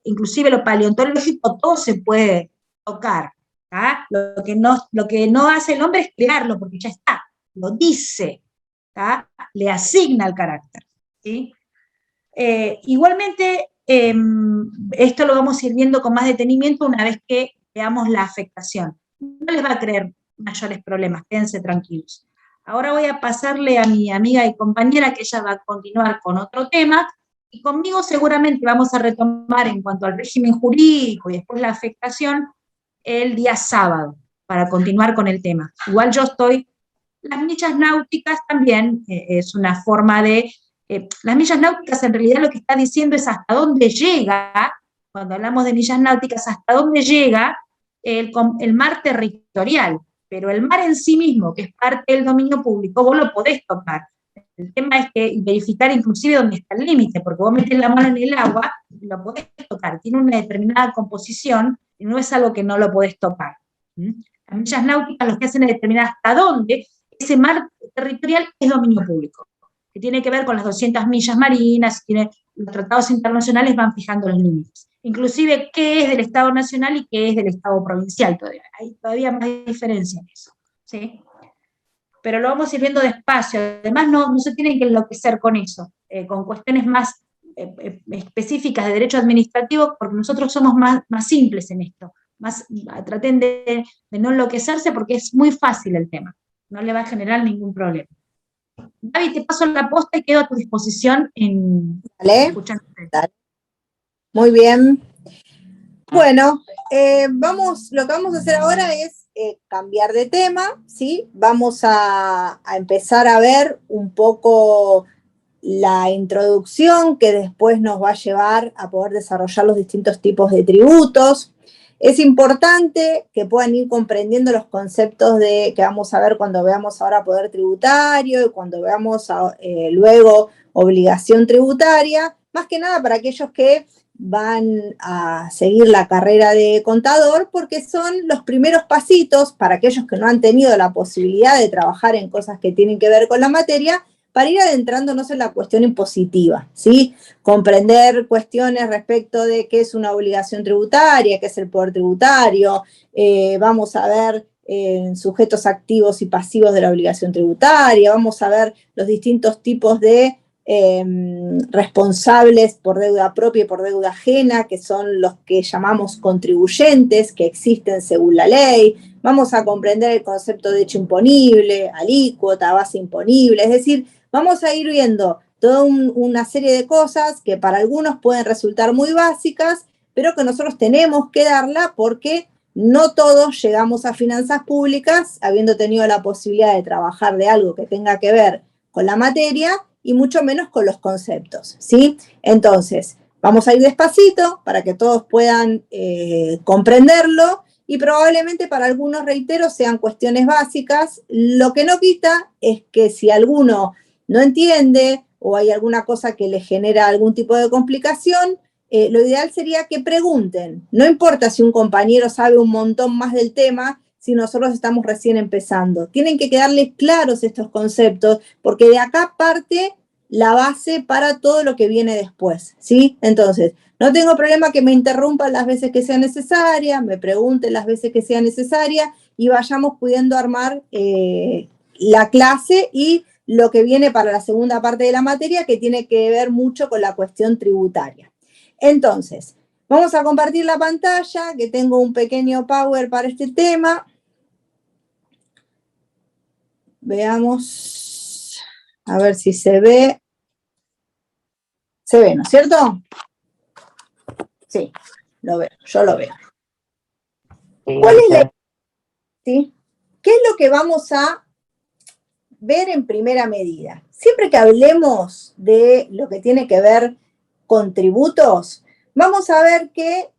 inclusive lo paleontológico, todo se puede tocar. ¿tá? Lo que no hace el hombre es crearlo, porque ya está, lo dice, ¿tá? Le asigna el carácter. ¿sí? Igualmente, esto lo vamos a ir viendo con más detenimiento una vez que veamos la afectación. No les va a creer mayores problemas, quédense tranquilos. Ahora voy a pasarle a mi amiga y compañera, que ella va a continuar con otro tema, y conmigo seguramente vamos a retomar en cuanto al régimen jurídico y después la afectación el día sábado, para continuar con el tema. Igual yo estoy, las millas náuticas también es una forma de, las millas náuticas en realidad lo que está diciendo es hasta dónde llega, cuando hablamos de millas náuticas, hasta dónde llega el mar territorial, pero el mar en sí mismo, que es parte del dominio público, vos lo podés tocar. El tema es que verificar inclusive dónde está el límite, porque vos metés la mano en el agua y lo podés tocar, tiene una determinada composición y no es algo que no lo podés tocar. Las millas náuticas lo que hacen es determinar hasta dónde ese mar territorial es dominio público, que tiene que ver con las 200 millas marinas, los tratados internacionales van fijando los límites. Inclusive qué es del Estado nacional y qué es del Estado provincial, hay todavía más diferencia en eso. ¿sí? Pero lo vamos a ir viendo despacio, además no se tienen que enloquecer con eso, con cuestiones más específicas de derecho administrativo, porque nosotros somos más simples en esto, traten de no enloquecerse porque es muy fácil el tema, no le va a generar ningún problema. Gaby, te paso la posta y quedo a tu disposición en escuchándote. Dale. Muy bien. Bueno, lo que vamos a hacer ahora es cambiar de tema, ¿sí? Vamos a empezar a ver un poco la introducción que después nos va a llevar a poder desarrollar los distintos tipos de tributos. Es importante que puedan ir comprendiendo los conceptos que vamos a ver cuando veamos ahora poder tributario y cuando veamos luego obligación tributaria, más que nada para aquellos que van a seguir la carrera de contador, porque son los primeros pasitos para aquellos que no han tenido la posibilidad de trabajar en cosas que tienen que ver con la materia, para ir adentrándonos en la cuestión impositiva, ¿sí? Comprender cuestiones respecto de qué es una obligación tributaria, qué es el poder tributario, vamos a ver sujetos activos y pasivos de la obligación tributaria, vamos a ver los distintos tipos de responsables por deuda propia y por deuda ajena, que son los que llamamos contribuyentes, que existen según la ley. Vamos a comprender el concepto de hecho imponible, alícuota, base imponible, es decir, vamos a ir viendo toda una serie de cosas que para algunos pueden resultar muy básicas, pero que nosotros tenemos que darla porque no todos llegamos a finanzas públicas habiendo tenido la posibilidad de trabajar de algo que tenga que ver con la materia y mucho menos con los conceptos, ¿sí? Entonces, vamos a ir despacito para que todos puedan comprenderlo y probablemente para algunos, reitero, sean cuestiones básicas. Lo que no quita es que si alguno no entiende o hay alguna cosa que le genera algún tipo de complicación, lo ideal sería que pregunten. No importa si un compañero sabe un montón más del tema, si nosotros estamos recién empezando. Tienen que quedarles claros estos conceptos, porque de acá parte la base para todo lo que viene después, ¿sí? Entonces, no tengo problema que me interrumpan las veces que sea necesaria, me pregunten las veces que sea necesaria y vayamos pudiendo armar la clase y lo que viene para la segunda parte de la materia, que tiene que ver mucho con la cuestión tributaria. Entonces, vamos a compartir la pantalla, que tengo un pequeño power para este tema. Veamos, a ver si se ve. ¿Se ve, no es cierto? Sí, lo veo, yo lo veo. ¿Cuál es la... ¿Sí? ¿Qué es lo que vamos a ver en primera medida? Siempre que hablemos de lo que tiene que ver con tributos, vamos a ver que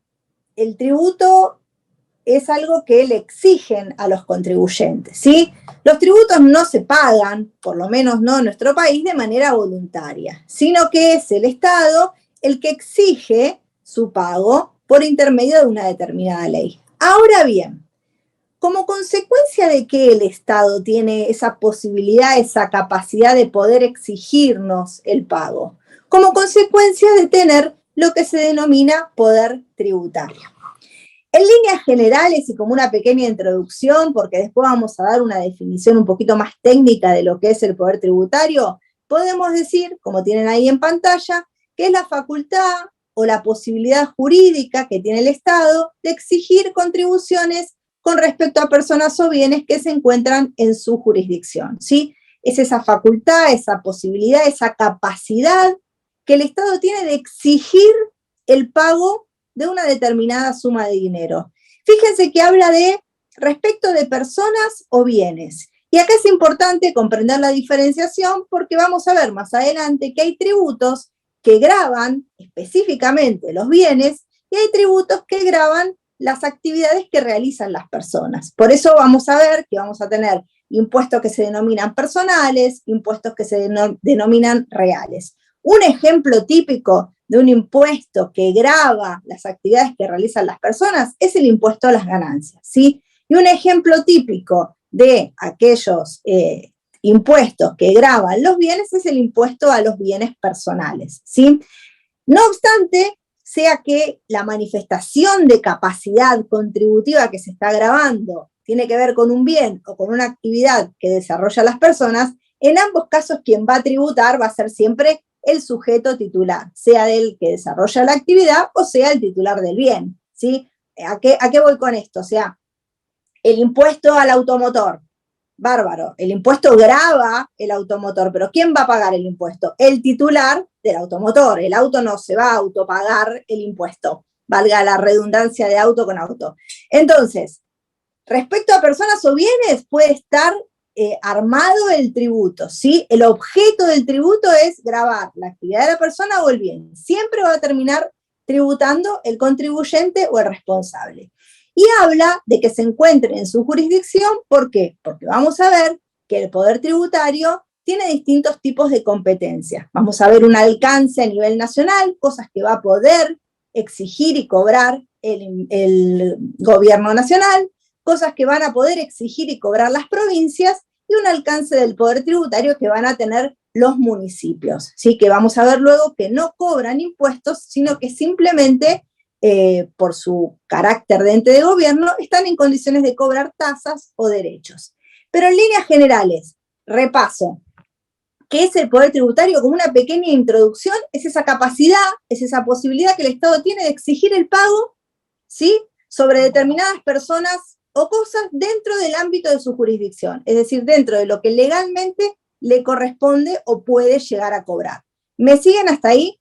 el tributo es algo que le exigen a los contribuyentes, ¿sí? Los tributos no se pagan, por lo menos no en nuestro país, de manera voluntaria, sino que es el Estado el que exige su pago por intermedio de una determinada ley. Ahora bien, como consecuencia de que el Estado tiene esa posibilidad, esa capacidad de poder exigirnos el pago, como consecuencia de tener lo que se denomina poder tributario. En líneas generales y como una pequeña introducción, porque después vamos a dar una definición un poquito más técnica de lo que es el poder tributario, podemos decir, como tienen ahí en pantalla, que es la facultad o la posibilidad jurídica que tiene el Estado de exigir contribuciones con respecto a personas o bienes que se encuentran en su jurisdicción, ¿sí? Es esa facultad, esa posibilidad, esa capacidad que el Estado tiene de exigir el pago de una determinada suma de dinero. Fíjense que habla de respecto de personas o bienes. Y acá es importante comprender la diferenciación porque vamos a ver más adelante que hay tributos que gravan específicamente los bienes y hay tributos que gravan las actividades que realizan las personas. Por eso vamos a ver que vamos a tener impuestos que se denominan personales, impuestos que se denominan reales. Un ejemplo típico de un impuesto que grava las actividades que realizan las personas es el impuesto a las ganancias, ¿sí? Y un ejemplo típico de aquellos impuestos que gravan los bienes es el impuesto a los bienes personales, ¿sí? No obstante, sea que la manifestación de capacidad contributiva que se está gravando tiene que ver con un bien o con una actividad que desarrollan las personas, en ambos casos quien va a tributar va a ser siempre el sujeto titular, sea del que desarrolla la actividad o sea el titular del bien, ¿sí? ¿A qué voy con esto? O sea, el impuesto al automotor, bárbaro, el impuesto grava el automotor, pero ¿quién va a pagar el impuesto? El titular del automotor. El auto no se va a autopagar el impuesto, valga la redundancia de auto con auto. Entonces, respecto a personas o bienes, puede estar armado el tributo, ¿sí? El objeto del tributo es gravar la actividad de la persona o el bien. Siempre va a terminar tributando el contribuyente o el responsable. Y habla de que se encuentre en su jurisdicción, ¿por qué? Porque vamos a ver que el poder tributario tiene distintos tipos de competencias. Vamos a ver un alcance a nivel nacional, cosas que va a poder exigir y cobrar el gobierno nacional, cosas que van a poder exigir y cobrar las provincias, y un alcance del poder tributario que van a tener los municipios, ¿sí? Que vamos a ver luego que no cobran impuestos, sino que simplemente, por su carácter de ente de gobierno, están en condiciones de cobrar tasas o derechos. Pero en líneas generales, repaso, ¿qué es el poder tributario? Como una pequeña introducción, es esa capacidad, es esa posibilidad que el Estado tiene de exigir el pago, ¿sí? Sobre determinadas personas o cosas dentro del ámbito de su jurisdicción, es decir, dentro de lo que legalmente le corresponde o puede llegar a cobrar. ¿Me siguen hasta ahí?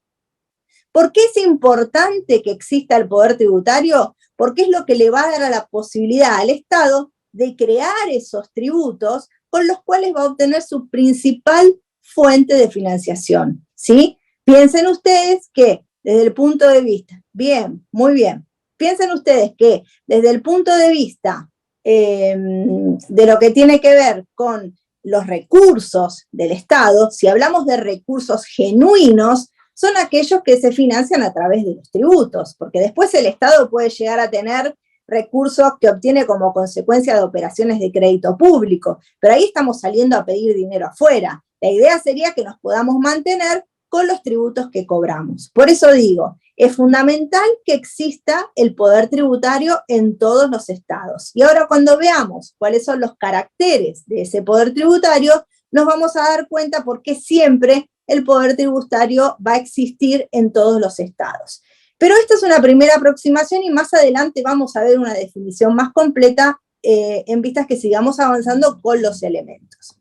¿Por qué es importante que exista el poder tributario? Porque es lo que le va a dar la posibilidad al Estado de crear esos tributos con los cuales va a obtener su principal fuente de financiación, ¿sí? Piensen ustedes que desde el punto de vista, bien, muy bien, piensen ustedes que desde el punto de vista de lo que tiene que ver con los recursos del Estado, si hablamos de recursos genuinos, son aquellos que se financian a través de los tributos, porque después el Estado puede llegar a tener recursos que obtiene como consecuencia de operaciones de crédito público, pero ahí estamos saliendo a pedir dinero afuera. La idea sería que nos podamos mantener con los tributos que cobramos. Por eso digo, es fundamental que exista el poder tributario en todos los estados. Y ahora cuando veamos cuáles son los caracteres de ese poder tributario, nos vamos a dar cuenta por qué siempre el poder tributario va a existir en todos los estados. Pero esta es una primera aproximación y más adelante vamos a ver una definición más completa en vistas que sigamos avanzando con los elementos.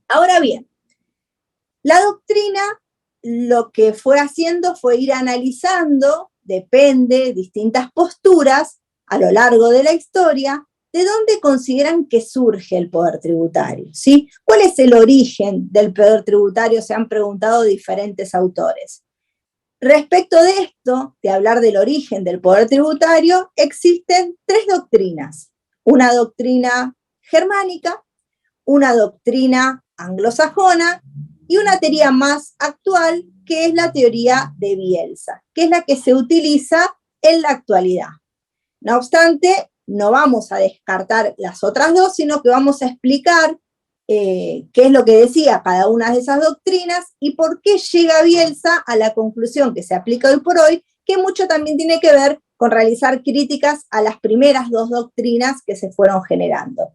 Ahora bien, la doctrina lo que fue haciendo fue ir analizando, depende, distintas posturas a lo largo de la historia, de dónde consideran que surge el poder tributario, ¿sí? ¿Cuál es el origen del poder tributario? Se han preguntado diferentes autores. Respecto de esto, de hablar del origen del poder tributario, existen tres doctrinas. Una doctrina germánica, una doctrina anglosajona y una teoría más actual, que es la teoría de Bielsa, que es la que se utiliza en la actualidad. No obstante, no vamos a descartar las otras dos, sino que vamos a explicar qué es lo que decía cada una de esas doctrinas y por qué llega Bielsa a la conclusión que se aplica hoy por hoy, que mucho también tiene que ver con realizar críticas a las primeras dos doctrinas que se fueron generando.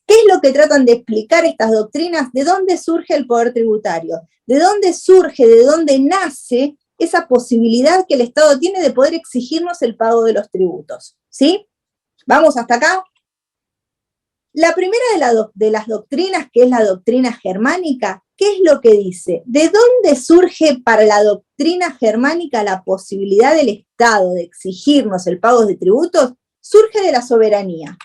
¿Qué es lo que tratan de explicar estas doctrinas? ¿De dónde surge el poder tributario? ¿De dónde surge, de dónde nace esa posibilidad que el Estado tiene de poder exigirnos el pago de los tributos? ¿Sí? ¿Vamos hasta acá? La primera de las doctrinas, que es la doctrina germánica, ¿qué es lo que dice? ¿De dónde surge para la doctrina germánica la posibilidad del Estado de exigirnos el pago de tributos? Surge de la soberanía.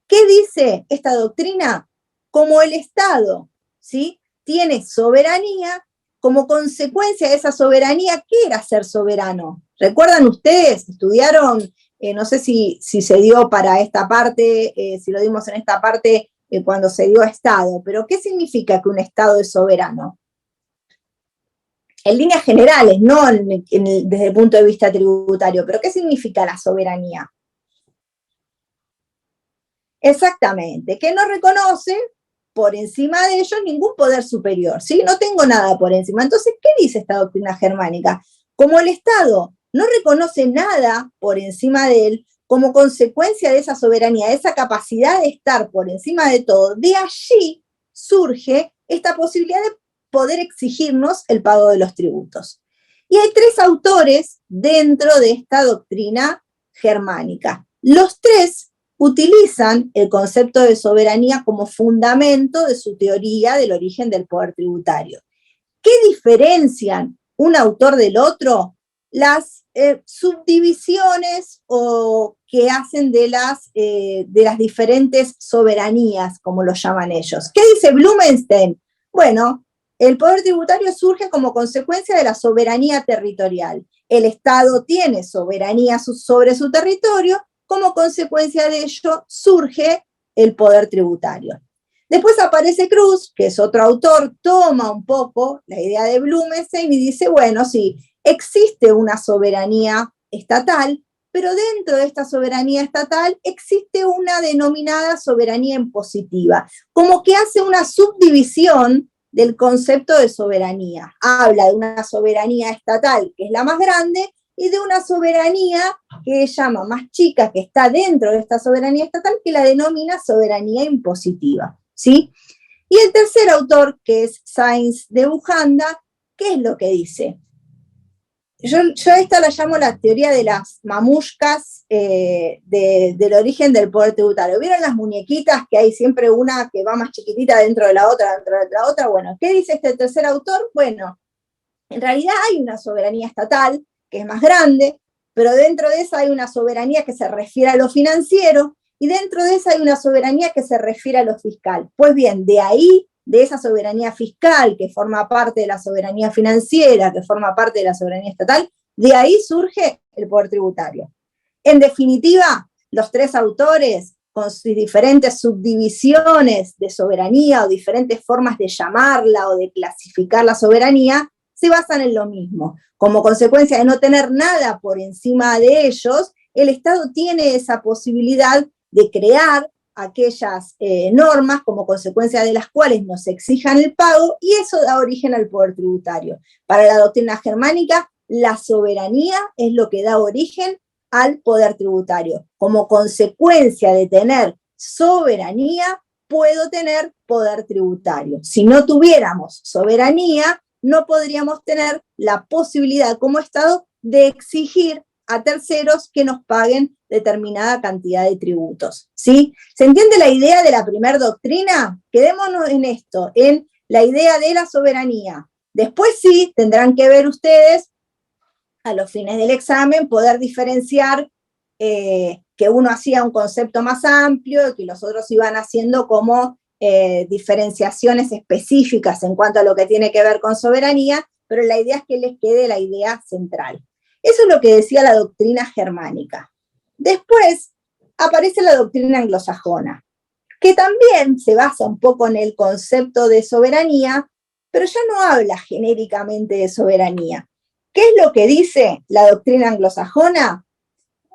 ¿Qué dice esta doctrina? Como el Estado, ¿sí?, tiene soberanía, como consecuencia de esa soberanía, ¿qué era ser soberano? ¿Recuerdan ustedes? Estudiaron, no sé si se dio para esta parte, si lo dimos en esta parte cuando se dio Estado, pero ¿qué significa que un Estado es soberano? En líneas generales, no desde el punto de vista tributario, pero ¿qué significa la soberanía? Exactamente, que no reconoce por encima de ellos ningún poder superior, ¿sí? No tengo nada por encima. Entonces, ¿qué dice esta doctrina germánica? Como el Estado no reconoce nada por encima de él, como consecuencia de esa soberanía, de esa capacidad de estar por encima de todo, de allí surge esta posibilidad de poder exigirnos el pago de los tributos. Y hay tres autores dentro de esta doctrina germánica. Los tres utilizan el concepto de soberanía como fundamento de su teoría del origen del poder tributario. ¿Qué diferencian un autor del otro? Las subdivisiones que hacen de las diferentes soberanías, como lo llaman ellos. ¿Qué dice Blumenstein? Bueno, el poder tributario surge como consecuencia de la soberanía territorial. El Estado tiene soberanía sobre su territorio, como consecuencia de ello surge el poder tributario. Después aparece Cruz, que es otro autor, toma un poco la idea de Blumenstein y dice, bueno, sí, existe una soberanía estatal, pero dentro de esta soberanía estatal existe una denominada soberanía impositiva, como que hace una subdivisión del concepto de soberanía. Habla de una soberanía estatal, que es la más grande, y de una soberanía que llama más chica, que está dentro de esta soberanía estatal, que la denomina soberanía impositiva, ¿sí? Y el tercer autor, que es Sainz de Bujanda, ¿qué es lo que dice? Yo esta la llamo la teoría de las mamushkas del origen del poder tributario. ¿Vieron las muñequitas que hay siempre una que va más chiquitita dentro de la otra, dentro de la otra? Bueno, ¿qué dice este tercer autor? Bueno, en realidad hay una soberanía estatal, que es más grande, pero dentro de esa hay una soberanía que se refiere a lo financiero, y dentro de esa hay una soberanía que se refiere a lo fiscal. Pues bien, de ahí, de esa soberanía fiscal, que forma parte de la soberanía financiera, que forma parte de la soberanía estatal, de ahí surge el poder tributario. En definitiva, los tres autores, con sus diferentes subdivisiones de soberanía, o diferentes formas de llamarla, o de clasificar la soberanía, se basan en lo mismo. Como consecuencia de no tener nada por encima de ellos, el Estado tiene esa posibilidad de crear aquellas normas como consecuencia de las cuales nos exijan el pago, y eso da origen al poder tributario. Para la doctrina germánica, la soberanía es lo que da origen al poder tributario. Como consecuencia de tener soberanía, puedo tener poder tributario. Si no tuviéramos soberanía, no podríamos tener la posibilidad como Estado de exigir a terceros que nos paguen determinada cantidad de tributos, ¿sí? ¿Se entiende la idea de la primera doctrina? Quedémonos en esto, en la idea de la soberanía. Después sí, tendrán que ver ustedes, a los fines del examen, poder diferenciar que uno hacía un concepto más amplio, que los otros iban haciendo como diferenciaciones específicas en cuanto a lo que tiene que ver con soberanía, pero la idea es que les quede la idea central. Eso es lo que decía la doctrina germánica. Después aparece la doctrina anglosajona, que también se basa un poco en el concepto de soberanía, pero ya no habla genéricamente de soberanía. ¿Qué es lo que dice la doctrina anglosajona?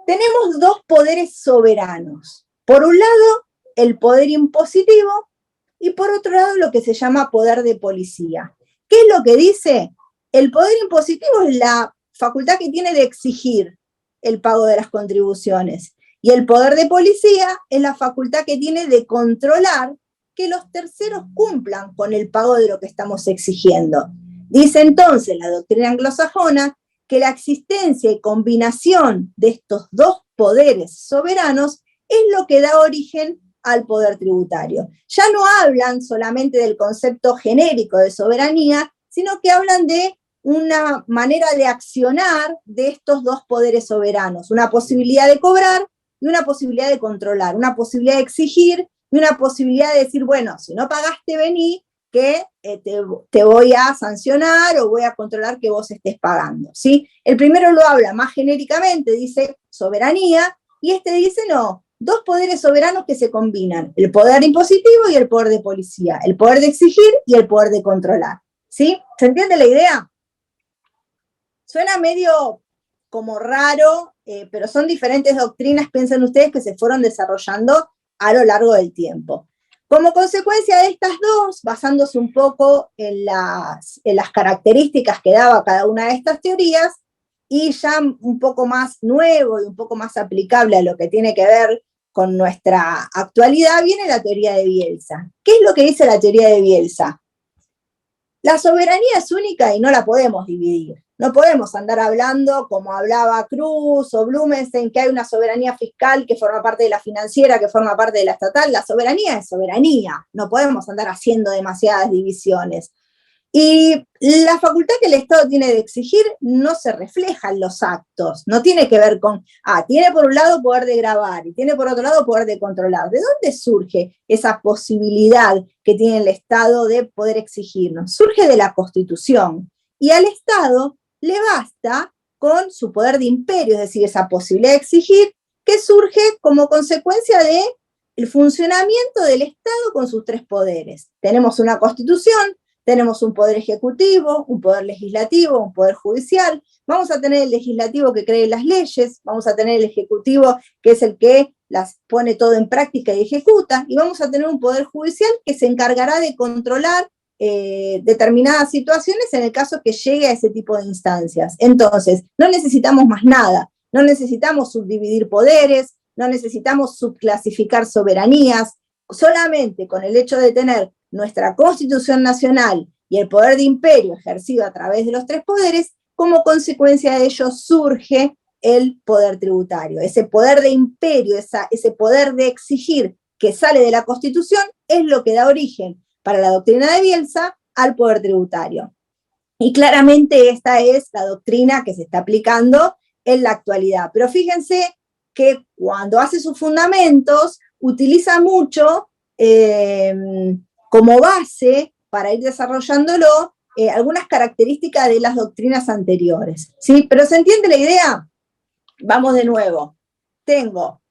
Tenemos dos poderes soberanos. Por un lado, el poder impositivo, y por otro lado, lo que se llama poder de policía. ¿Qué es lo que dice? El poder impositivo es la facultad que tiene de exigir el pago de las contribuciones, y el poder de policía es la facultad que tiene de controlar que los terceros cumplan con el pago de lo que estamos exigiendo. Dice entonces la doctrina anglosajona que la existencia y combinación de estos dos poderes soberanos es lo que da origen al poder tributario. Ya no hablan solamente del concepto genérico de soberanía, sino que hablan de una manera de accionar de estos dos poderes soberanos, una posibilidad de cobrar y una posibilidad de controlar, una posibilidad de exigir y una posibilidad de decir, bueno, si no pagaste, vení, que te voy a sancionar o voy a controlar que vos estés pagando, ¿sí? El primero lo habla más genéricamente, dice soberanía, y este dice no, dos poderes soberanos que se combinan, el poder impositivo y el poder de policía, el poder de exigir y el poder de controlar, ¿sí? ¿Se entiende la idea? Suena medio como raro, pero son diferentes doctrinas, piensen ustedes, que se fueron desarrollando a lo largo del tiempo. Como consecuencia de estas dos, basándose un poco en las características que daba cada una de estas teorías, y ya un poco más nuevo y un poco más aplicable a lo que tiene que ver con nuestra actualidad, viene la teoría de Bielsa. ¿Qué es lo que dice la teoría de Bielsa? La soberanía es única y no la podemos dividir. No podemos andar hablando como hablaba Cruz o Blumenstein, que hay una soberanía fiscal que forma parte de la financiera, que forma parte de la estatal. La soberanía es soberanía. No podemos andar haciendo demasiadas divisiones. Y la facultad que el Estado tiene de exigir no se refleja en los actos. No tiene que ver con, tiene por un lado poder de gravar y tiene por otro lado poder de controlar. ¿De dónde surge esa posibilidad que tiene el Estado de poder exigirnos? Surge de la Constitución. Y al Estado le basta con su poder de imperio, es decir, esa posibilidad de exigir, que surge como consecuencia del funcionamiento del Estado con sus tres poderes. Tenemos una Constitución, tenemos un poder ejecutivo, un poder legislativo, un poder judicial, vamos a tener el legislativo que cree las leyes, vamos a tener el ejecutivo que es el que las pone todo en práctica y ejecuta, y vamos a tener un poder judicial que se encargará de controlar determinadas situaciones en el caso que llegue a ese tipo de instancias. Entonces, no necesitamos más nada, no necesitamos subdividir poderes, no necesitamos subclasificar soberanías, solamente con el hecho de tener nuestra Constitución Nacional y el poder de imperio ejercido a través de los tres poderes, como consecuencia de ello surge el poder tributario. Ese poder de imperio, ese poder de exigir que sale de la Constitución, es lo que da origen para la doctrina de Bielsa al poder tributario. Y claramente esta es la doctrina que se está aplicando en la actualidad. Pero fíjense que cuando hace sus fundamentos, utiliza mucho como base para ir desarrollándolo algunas características de las doctrinas anteriores, ¿sí? ¿Pero se entiende la idea? Vamos de nuevo. Tengo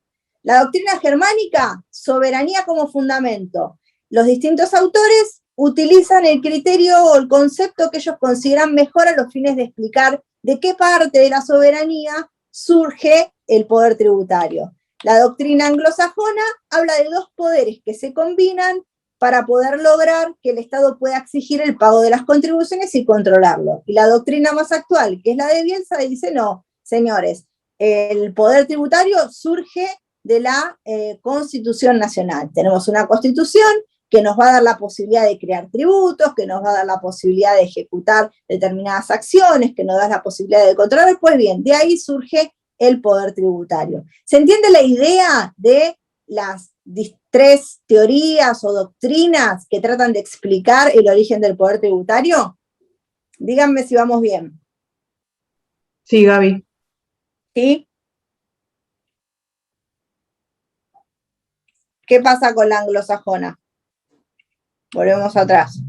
la doctrina germánica, soberanía como fundamento. Los distintos autores utilizan el criterio o el concepto que ellos consideran mejor a los fines de explicar de qué parte de la soberanía surge el poder tributario. La doctrina anglosajona habla de dos poderes que se combinan para poder lograr que el Estado pueda exigir el pago de las contribuciones y controlarlo. Y la doctrina más actual, que es la de Bielsa, dice no, señores, el poder tributario surge de la Constitución Nacional. Tenemos una Constitución que nos va a dar la posibilidad de crear tributos, que nos va a dar la posibilidad de ejecutar determinadas acciones, que nos da la posibilidad de controlar. Pues bien, de ahí surge el poder tributario. ¿Se entiende la idea de las 3 teorías o doctrinas que tratan de explicar el origen del poder tributario? Díganme si vamos bien. Sí, Gaby. ¿Sí? ¿Qué pasa con la anglosajona? Volvemos atrás.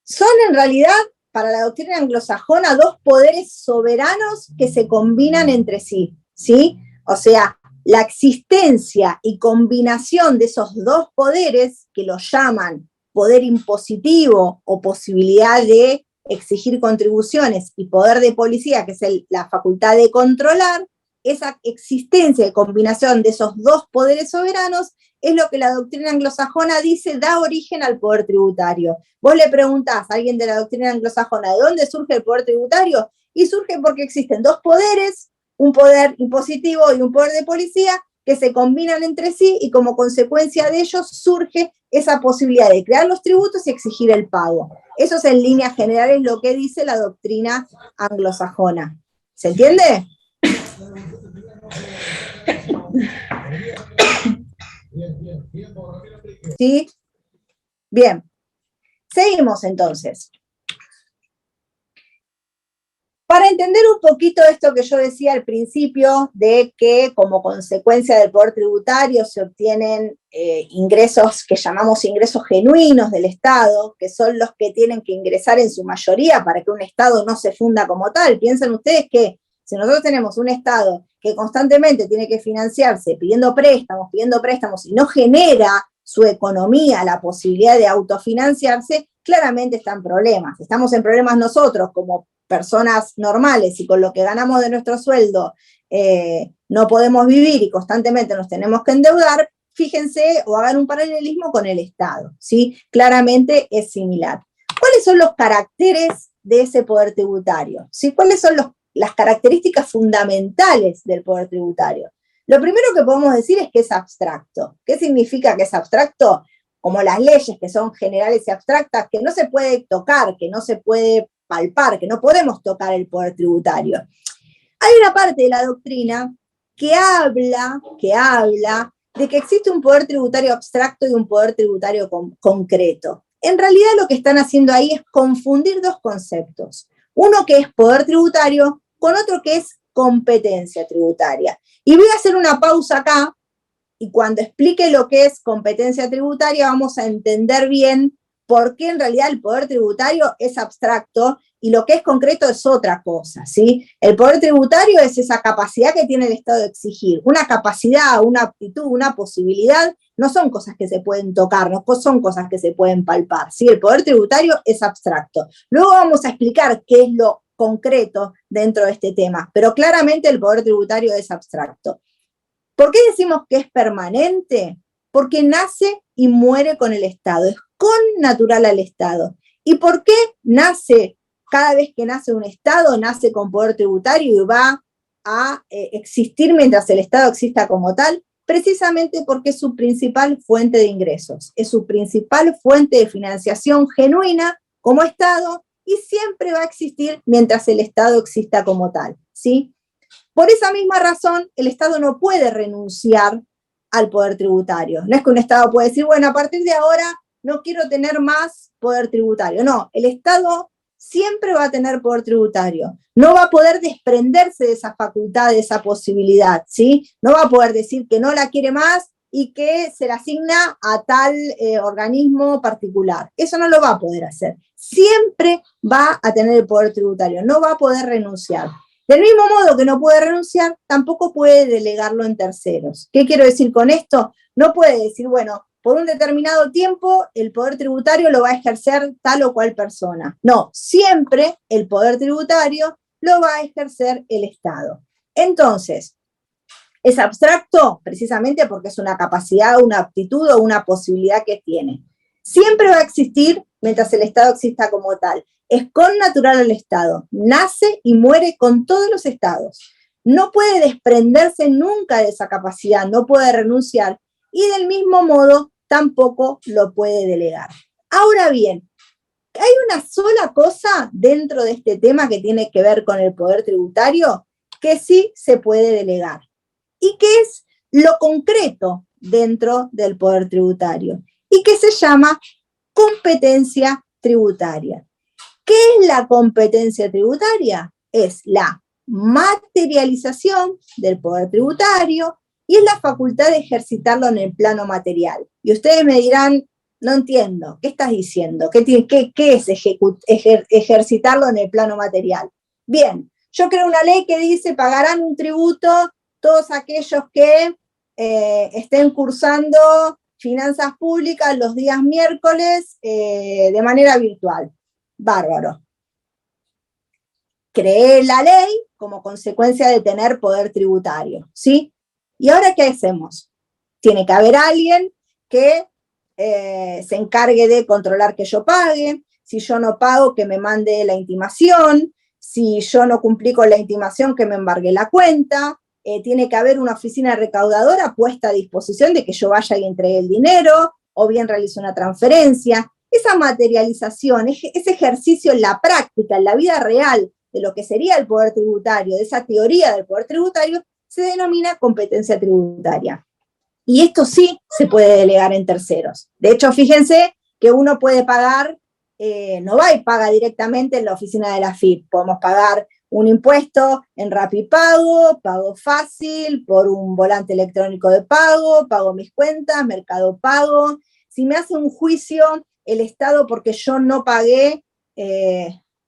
Son en realidad, para la doctrina anglosajona, 2 poderes soberanos que se combinan entre sí, ¿sí? O sea, la existencia y combinación de esos 2 poderes, que los llaman poder impositivo o posibilidad de exigir contribuciones, y poder de policía, que es la facultad de controlar, esa existencia y combinación de esos 2 poderes soberanos es lo que la doctrina anglosajona dice da origen al poder tributario. Vos le preguntás a alguien de la doctrina anglosajona de dónde surge el poder tributario, y surge porque existen 2 poderes, un poder impositivo y un poder de policía, que se combinan entre sí, y como consecuencia de ellos surge esa posibilidad de crear los tributos y exigir el pago. Eso es en líneas generales lo que dice la doctrina anglosajona. ¿Se entiende? ¿Sí? Bien. Seguimos entonces. Para entender un poquito esto que yo decía al principio, de que como consecuencia del poder tributario se obtienen ingresos que llamamos ingresos genuinos del Estado, que son los que tienen que ingresar en su mayoría para que un Estado no se funda como tal. Piensen ustedes que si nosotros tenemos un Estado que constantemente tiene que financiarse pidiendo préstamos y no genera su economía la posibilidad de autofinanciarse, claramente está en problemas. Estamos en problemas nosotros como personas normales y con lo que ganamos de nuestro sueldo no podemos vivir y constantemente nos tenemos que endeudar. Fíjense o hagan un paralelismo con el Estado, ¿sí? Claramente es similar. ¿Cuáles son los caracteres de ese poder tributario? ¿Sí? ¿Cuáles son las características fundamentales del poder tributario? Lo primero que podemos decir es que es abstracto. ¿Qué significa que es abstracto? Como las leyes, que son generales y abstractas, que no se puede tocar, que no se puede palpar, que no podemos tocar el poder tributario. Hay una parte de la doctrina que habla de que existe un poder tributario abstracto y un poder tributario concreto. En realidad lo que están haciendo ahí es confundir 2 conceptos. Uno que es poder tributario con otro que es competencia tributaria. Y voy a hacer una pausa acá, y cuando explique lo que es competencia tributaria vamos a entender bien por qué en realidad el poder tributario es abstracto y lo que es concreto es otra cosa, ¿sí? El poder tributario es esa capacidad que tiene el Estado de exigir. Una capacidad, una aptitud, una posibilidad, no son cosas que se pueden tocar, no son cosas que se pueden palpar, ¿sí? El poder tributario es abstracto. Luego vamos a explicar qué es lo concreto dentro de este tema, pero claramente el poder tributario es abstracto. ¿Por qué decimos que es permanente? Porque nace y muere con el Estado, es connatural al Estado. ¿Y por qué nace? Cada vez que nace un Estado, nace con poder tributario y va a existir mientras el Estado exista como tal, precisamente porque es su principal fuente de ingresos, es su principal fuente de financiación genuina como Estado y siempre va a existir mientras el Estado exista como tal, ¿sí? Por esa misma razón, el Estado no puede renunciar al poder tributario. No es que un Estado puede decir, bueno, a partir de ahora no quiero tener más poder tributario. No, el Estado siempre va a tener poder tributario. No va a poder desprenderse de esa facultad, de esa posibilidad, ¿sí? No va a poder decir que no la quiere más y que se la asigna a tal organismo particular. Eso no lo va a poder hacer. Siempre va a tener el poder tributario, no va a poder renunciar. Del mismo modo que no puede renunciar, tampoco puede delegarlo en terceros. ¿Qué quiero decir con esto? No puede decir, bueno, por un determinado tiempo el poder tributario lo va a ejercer tal o cual persona. No, siempre el poder tributario lo va a ejercer el Estado. Entonces, es abstracto precisamente porque es una capacidad, una aptitud o una posibilidad que tiene. Siempre va a existir mientras el Estado exista como tal. Es connatural al Estado, nace y muere con todos los estados. No puede desprenderse nunca de esa capacidad, no puede renunciar, y del mismo modo tampoco lo puede delegar. Ahora bien, hay una sola cosa dentro de este tema que tiene que ver con el poder tributario que sí se puede delegar, y que es lo concreto dentro del poder tributario, y que se llama competencia tributaria. ¿Qué es la competencia tributaria? Es la materialización del poder tributario y es la facultad de ejercitarlo en el plano material. Y ustedes me dirán, no entiendo, ¿qué estás diciendo? ¿Qué es ejercitarlo en el plano material? Bien, yo creo una ley que dice pagarán un tributo todos aquellos que estén cursando finanzas públicas los días miércoles de manera virtual. Bárbaro. Creé la ley como consecuencia de tener poder tributario, ¿sí? ¿Y ahora qué hacemos? Tiene que haber alguien que se encargue de controlar que yo pague, si yo no pago que me mande la intimación, si yo no cumplí con la intimación que me embargue la cuenta, tiene que haber una oficina recaudadora puesta a disposición de que yo vaya y entregue el dinero, o bien realice una transferencia. Esa materialización, ese ejercicio en la práctica, en la vida real, de lo que sería el poder tributario, de esa teoría del poder tributario, se denomina competencia tributaria. Y esto sí se puede delegar en terceros. De hecho, fíjense que uno puede pagar, no va y paga directamente en la oficina de la AFIP. Podemos pagar un impuesto en Rapipago, Pago Fácil, por un volante electrónico de pago, pago mis cuentas, Mercado Pago. Si me hace un juicio el Estado porque yo no pagué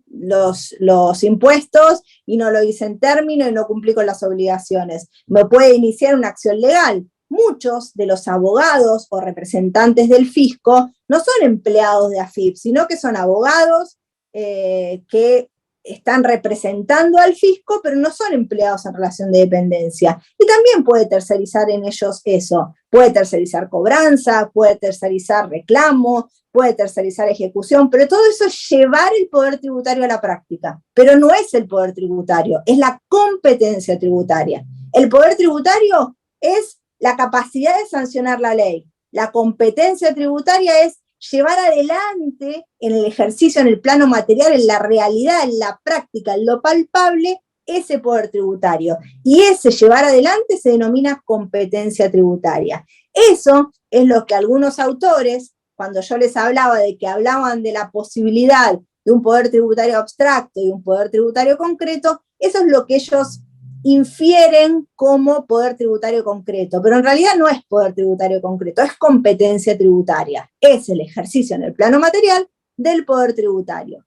los impuestos y no lo hice en término y no cumplí con las obligaciones, me puede iniciar una acción legal. Muchos de los abogados o representantes del fisco no son empleados de AFIP, sino que son abogados que están representando al fisco, pero no son empleados en relación de dependencia. Y también puede tercerizar en ellos eso. Puede tercerizar cobranza, puede tercerizar reclamo, puede tercerizar ejecución, pero todo eso es llevar el poder tributario a la práctica. Pero no es el poder tributario, es la competencia tributaria. El poder tributario es la capacidad de sancionar la ley. La competencia tributaria es llevar adelante en el ejercicio, en el plano material, en la realidad, en la práctica, en lo palpable, ese poder tributario. Y ese llevar adelante se denomina competencia tributaria. Eso es lo que algunos autores, cuando yo les hablaba de que hablaban de la posibilidad de un poder tributario abstracto y un poder tributario concreto, eso es lo que ellos infieren como poder tributario concreto, pero en realidad no es poder tributario concreto, es competencia tributaria, es el ejercicio en el plano material del poder tributario.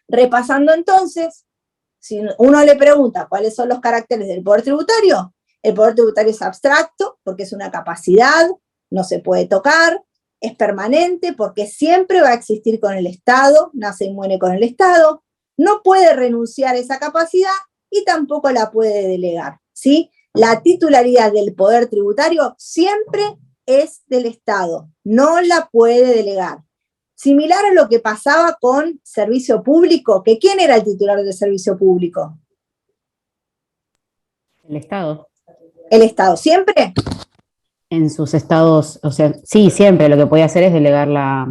Repasando entonces, si uno le pregunta cuáles son los caracteres del poder tributario, el poder tributario es abstracto porque es una capacidad, no se puede tocar, es permanente porque siempre va a existir con el Estado, nace y muere con el Estado, no puede renunciar a esa capacidad y tampoco la puede delegar, ¿sí? La titularidad del poder tributario siempre es del Estado, no la puede delegar. Similar a lo que pasaba con servicio público, que ¿quién era el titular del servicio público? El Estado. ¿El Estado siempre? En sus estados, o sea, sí, siempre lo que podía hacer es delegar la,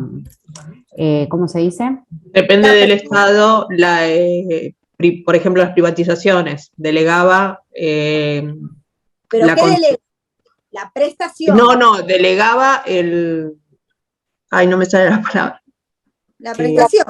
¿cómo se dice? Depende del Estado, por ejemplo, las privatizaciones, delegaba... ¿Pero qué delega? La prestación. No, delegaba el... Ay, no me sale la palabra. La prestación.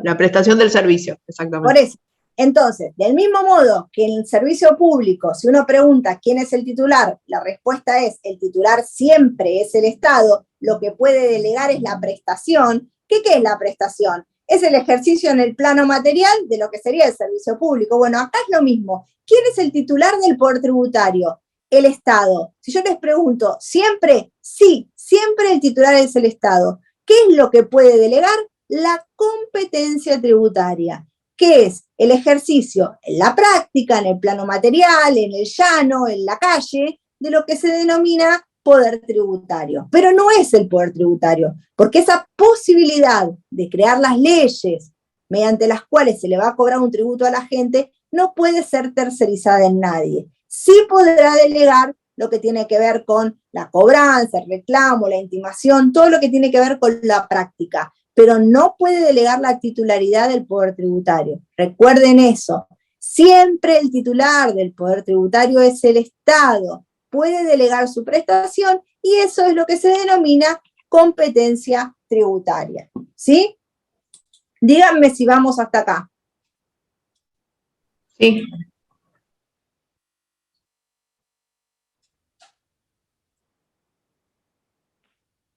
La prestación del servicio, exactamente. Por eso. Entonces, del mismo modo que en el servicio público, si uno pregunta quién es el titular, la respuesta es el titular siempre es el Estado, lo que puede delegar es la prestación. ¿Qué es la prestación? Es el ejercicio en el plano material de lo que sería el servicio público. Bueno, acá es lo mismo. ¿Quién es el titular del poder tributario? El Estado. Si yo les pregunto, ¿siempre? Sí, siempre el titular es el Estado. ¿Qué es lo que puede delegar? La competencia tributaria, que es el ejercicio en la práctica, en el plano material, en el llano, en la calle, de lo que se denomina poder tributario, pero no es el poder tributario, porque esa posibilidad de crear las leyes mediante las cuales se le va a cobrar un tributo a la gente no puede ser tercerizada en nadie. Sí podrá delegar lo que tiene que ver con la cobranza, el reclamo, la intimación, todo lo que tiene que ver con la práctica, pero no puede delegar la titularidad del poder tributario. Recuerden eso. Siempre el titular del poder tributario es el Estado. Puede delegar su prestación y eso es lo que se denomina competencia tributaria. ¿Sí? Díganme si vamos hasta acá. Sí.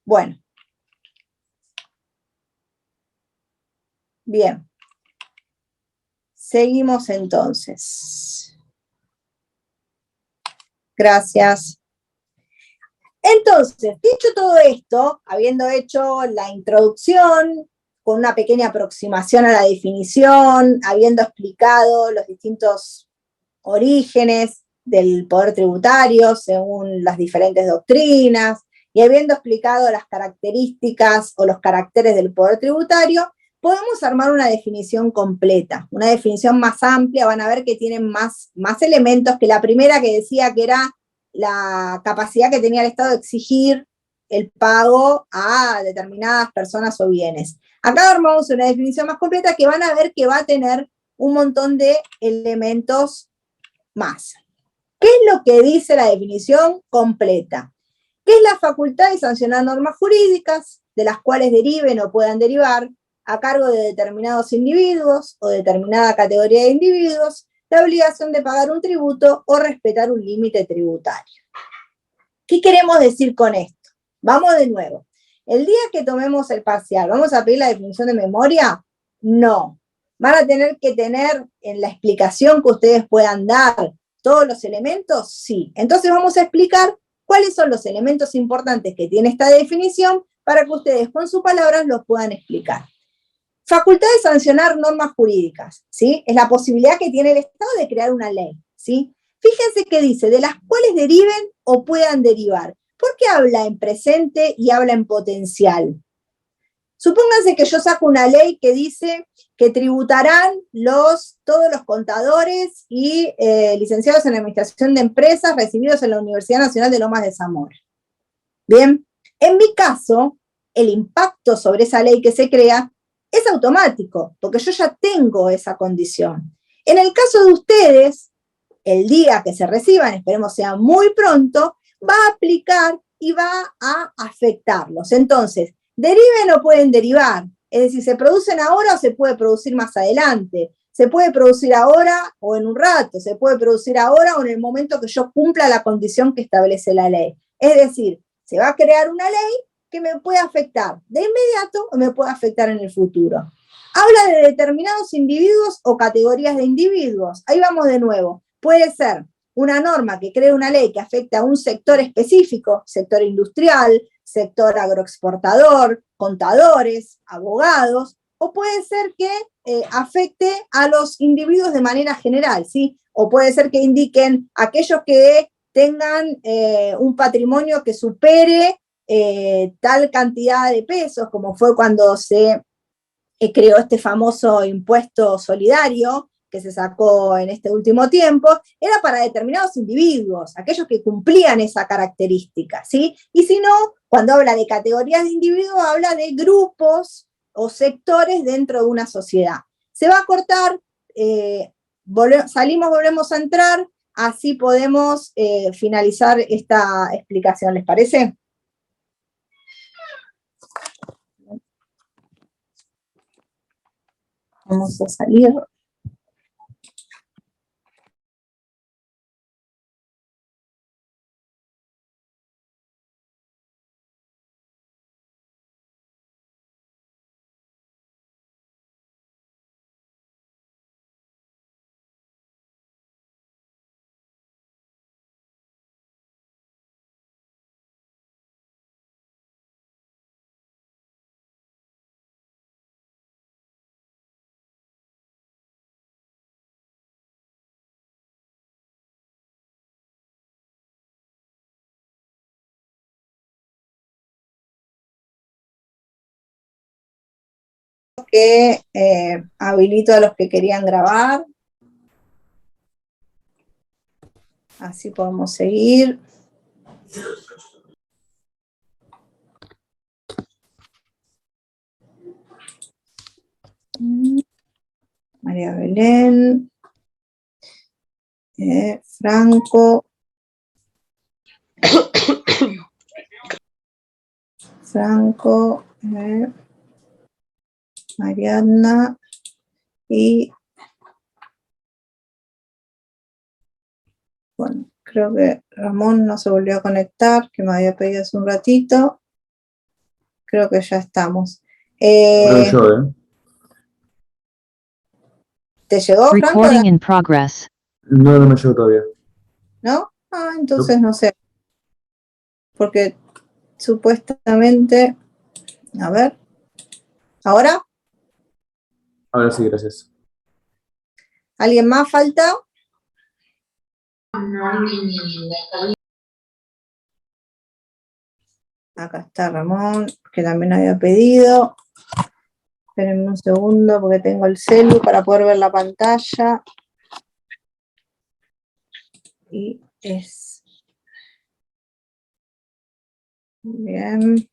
Bueno. Bien. Seguimos entonces. Gracias. Entonces, dicho todo esto, habiendo hecho la introducción, con una pequeña aproximación a la definición, habiendo explicado los distintos orígenes del poder tributario según las diferentes doctrinas, y habiendo explicado las características o los caracteres del poder tributario, podemos armar una definición completa, una definición más amplia. Van a ver que tienen más elementos que la primera, que decía que era la capacidad que tenía el Estado de exigir el pago a determinadas personas o bienes. Acá armamos una definición más completa que van a ver que va a tener un montón de elementos más. ¿Qué es lo que dice la definición completa? ¿Qué es la facultad de sancionar normas jurídicas de las cuales deriven o puedan derivar a cargo de determinados individuos o determinada categoría de individuos la obligación de pagar un tributo o respetar un límite tributario? ¿Qué queremos decir con esto? Vamos de nuevo. El día que tomemos el parcial, ¿vamos a pedir la definición de memoria? No. ¿Van a tener que tener en la explicación que ustedes puedan dar todos los elementos? Sí. Entonces vamos a explicar cuáles son los elementos importantes que tiene esta definición para que ustedes con sus palabras los puedan explicar. Facultad de sancionar normas jurídicas, ¿sí? Es la posibilidad que tiene el Estado de crear una ley, ¿sí? Fíjense que dice, de las cuales deriven o puedan derivar. ¿Por qué habla en presente y habla en potencial? Supónganse que yo saco una ley que dice que tributarán todos los contadores y licenciados en Administración de Empresas recibidos en la Universidad Nacional de Lomas de Zamora. Bien, en mi caso, el impacto sobre esa ley que se crea es automático, porque yo ya tengo esa condición. En el caso de ustedes, el día que se reciban, esperemos sea muy pronto, va a aplicar y va a afectarlos. Entonces, deriven o pueden derivar, es decir, ¿se producen ahora o se puede producir más adelante? Se puede producir ahora o en un rato, se puede producir ahora o en el momento que yo cumpla la condición que establece la ley. Es decir, se va a crear una ley que me puede afectar de inmediato o me puede afectar en el futuro. Habla de determinados individuos o categorías de individuos. Ahí vamos de nuevo. Puede ser una norma que cree una ley que afecta a un sector específico, sector industrial, sector agroexportador, contadores, abogados, o puede ser que afecte a los individuos de manera general, ¿sí? O puede ser que indiquen aquellos que tengan un patrimonio que supere tal cantidad de pesos, como fue cuando se creó este famoso impuesto solidario que se sacó en este último tiempo, era para determinados individuos, aquellos que cumplían esa característica, ¿sí? Y si no, cuando habla de categorías de individuos, habla de grupos o sectores dentro de una sociedad. Se va a cortar, salimos, volvemos a entrar, así podemos finalizar esta explicación, ¿les parece? Vamos a salir. que habilito a los que querían grabar. Así podemos seguir. María Belén. Franco. Franco. Mariana. Y bueno, creo que Ramón no se volvió a conectar, que me había pedido hace un ratito. Creo que ya estamos. Creo yo, ¿Te llegó, Franco? Recording in progress. No, no me llegó todavía. ¿No? Ah, entonces no sé. Porque supuestamente... A ver. ¿Ahora? Ahora sí, gracias. ¿Alguien más falta? Acá está Ramón, que también había pedido. Espérenme un segundo porque tengo el celu para poder ver la pantalla. Y es... Bien.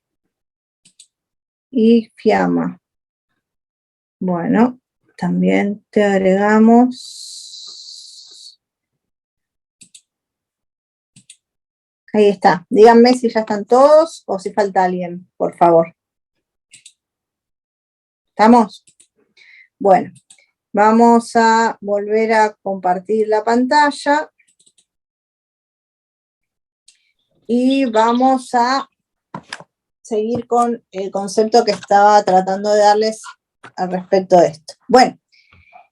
Y Fiamma. Bueno, también te agregamos. Ahí está. Díganme si ya están todos o si falta alguien, por favor. ¿Estamos? Bueno, vamos a volver a compartir la pantalla. Y vamos a seguir con el concepto que estaba tratando de darles al respecto de esto. Bueno,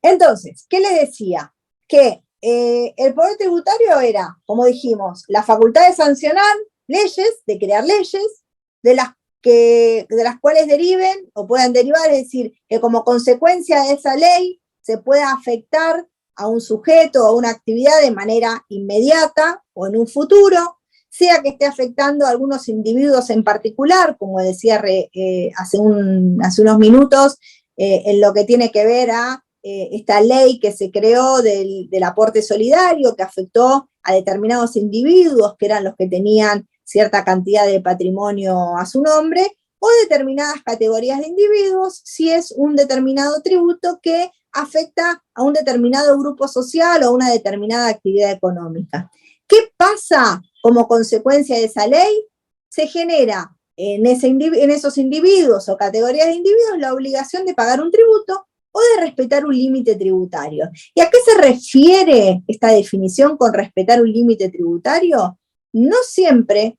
entonces, ¿qué les decía? Que el poder tributario era, como dijimos, la facultad de sancionar leyes, de crear leyes, de las cuales deriven o puedan derivar, es decir, que como consecuencia de esa ley se pueda afectar a un sujeto o a una actividad de manera inmediata o en un futuro, sea que esté afectando a algunos individuos en particular, como decía hace unos minutos, en lo que tiene que ver a esta ley que se creó del aporte solidario, que afectó a determinados individuos, que eran los que tenían cierta cantidad de patrimonio a su nombre, o determinadas categorías de individuos, si es un determinado tributo que afecta a un determinado grupo social o a una determinada actividad económica. ¿Qué pasa como consecuencia de esa ley? Se genera en esos individuos o categorías de individuos la obligación de pagar un tributo o de respetar un límite tributario. ¿Y a qué se refiere esta definición con respetar un límite tributario? No siempre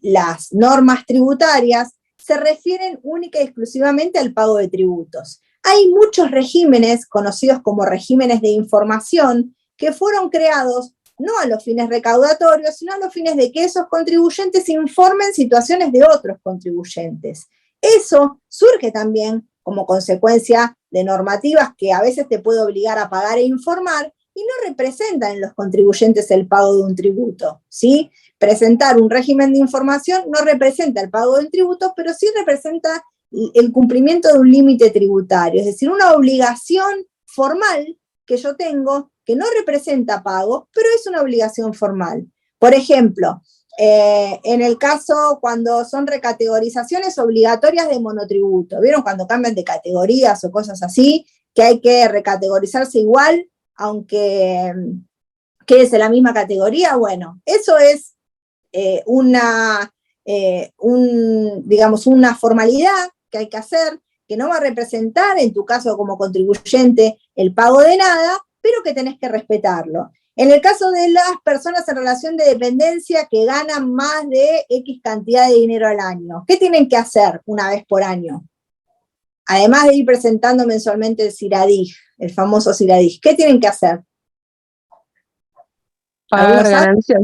las normas tributarias se refieren única y exclusivamente al pago de tributos. Hay muchos regímenes conocidos como regímenes de información que fueron creados no a los fines recaudatorios, sino a los fines de que esos contribuyentes informen situaciones de otros contribuyentes. Eso surge también como consecuencia de normativas que a veces te puede obligar a pagar e informar y no representan en los contribuyentes el pago de un tributo, ¿sí? Presentar un régimen de información no representa el pago del tributo, pero sí representa el cumplimiento de un límite tributario, es decir, una obligación formal que yo tengo que no representa pago, pero es una obligación formal. Por ejemplo, en el caso cuando son recategorizaciones obligatorias de monotributo, ¿vieron? Cuando cambian de categorías o cosas así, que hay que recategorizarse igual, aunque quedes en la misma categoría, bueno, eso es digamos, una formalidad que hay que hacer, que no va a representar, en tu caso como contribuyente, el pago de nada, pero que tenés que respetarlo. En el caso de las personas en relación de dependencia que ganan más de X cantidad de dinero al año, ¿qué tienen que hacer una vez por año? Además de ir presentando mensualmente el CIRADIG, el famoso CIRADIG, ¿qué tienen que hacer? Pagar ganancias.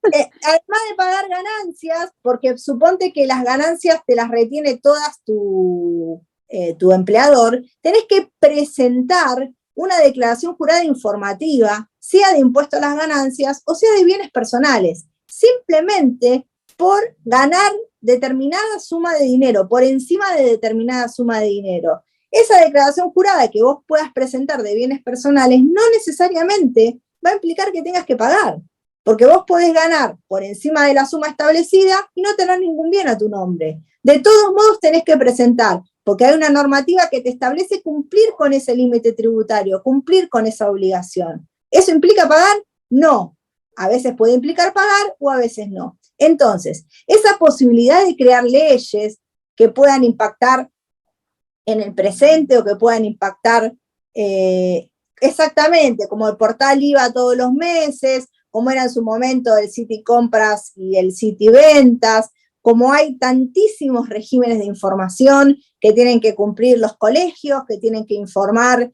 Además de pagar ganancias, porque suponte que las ganancias te las retiene todas tu empleador, tenés que presentar una declaración jurada informativa, sea de impuesto a las ganancias o sea de bienes personales, simplemente por ganar determinada suma de dinero, por encima de determinada suma de dinero. Esa declaración jurada que vos puedas presentar de bienes personales no necesariamente va a implicar que tengas que pagar, porque vos podés ganar por encima de la suma establecida y no tener ningún bien a tu nombre. De todos modos tenés que presentar, porque hay una normativa que te establece cumplir con ese límite tributario, cumplir con esa obligación. ¿Eso implica pagar? No. A veces puede implicar pagar o a veces no. Entonces, esa posibilidad de crear leyes que puedan impactar en el presente o que puedan impactar exactamente, como el portal IVA todos los meses, como era en su momento el City Compras y el City Ventas, como hay tantísimos regímenes de información que tienen que cumplir los colegios, que tienen que informar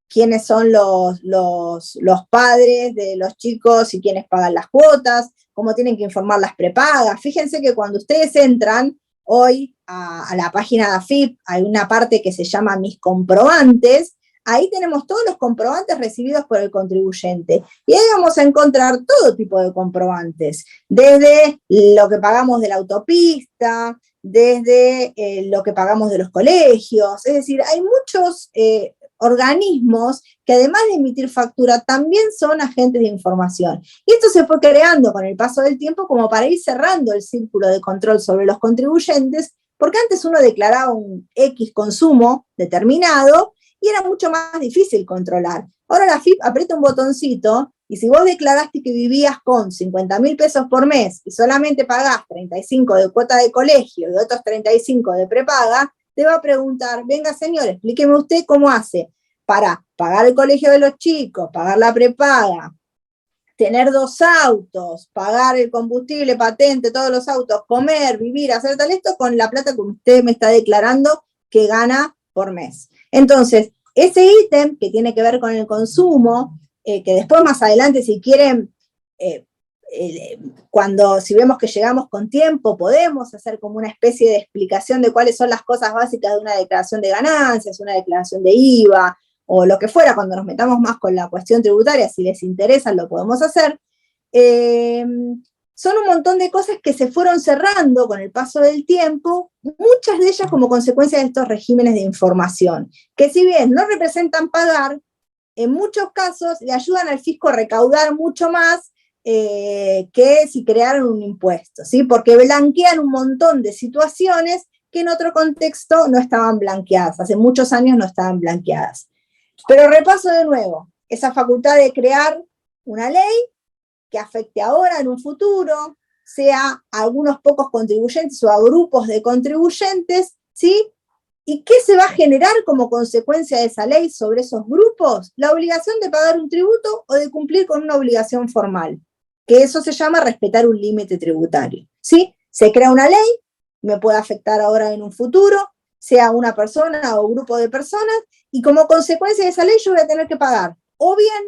quiénes son los padres de los chicos y quiénes pagan las cuotas, cómo tienen que informar las prepagas. Fíjense que cuando ustedes entran hoy a la página de AFIP, hay una parte que se llama Mis Comprobantes. Ahí tenemos todos los comprobantes recibidos por el contribuyente. Y ahí vamos a encontrar todo tipo de comprobantes, desde lo que pagamos de la autopista, desde lo que pagamos de los colegios. Es decir, hay muchos organismos que además de emitir factura también son agentes de información. Y esto se fue creando con el paso del tiempo como para ir cerrando el círculo de control sobre los contribuyentes, porque antes uno declaraba un X consumo determinado y era mucho más difícil controlar. Ahora la AFIP aprieta un botoncito y si vos declaraste que vivías con 50.000 pesos por mes y solamente pagás 35 de cuota de colegio y otros 35 de prepaga, te va a preguntar, venga señor, explíqueme usted cómo hace para pagar el colegio de los chicos, pagar la prepaga, tener 2 autos, pagar el combustible, patente, todos los autos, comer, vivir, hacer tal esto con la plata que usted me está declarando que gana por mes. Entonces, ese ítem que tiene que ver con el consumo, que después más adelante si quieren, si vemos que llegamos con tiempo, podemos hacer como una especie de explicación de cuáles son las cosas básicas de una declaración de ganancias, una declaración de IVA, o lo que fuera, cuando nos metamos más con la cuestión tributaria, si les interesa lo podemos hacer. Son un montón de cosas que se fueron cerrando con el paso del tiempo, muchas de ellas como consecuencia de estos regímenes de información, que si bien no representan pagar, en muchos casos le ayudan al fisco a recaudar mucho más que si crearon un impuesto, ¿sí? Porque blanquean un montón de situaciones que en otro contexto no estaban blanqueadas, hace muchos años no estaban blanqueadas. Pero repaso de nuevo, esa facultad de crear una ley que afecte ahora, en un futuro, sea a algunos pocos contribuyentes o a grupos de contribuyentes, ¿sí? ¿Y qué se va a generar como consecuencia de esa ley sobre esos grupos? La obligación de pagar un tributo o de cumplir con una obligación formal, que eso se llama respetar un límite tributario, ¿sí? Se crea una ley, me puede afectar ahora en un futuro, sea una persona o un grupo de personas, y como consecuencia de esa ley yo voy a tener que pagar, o bien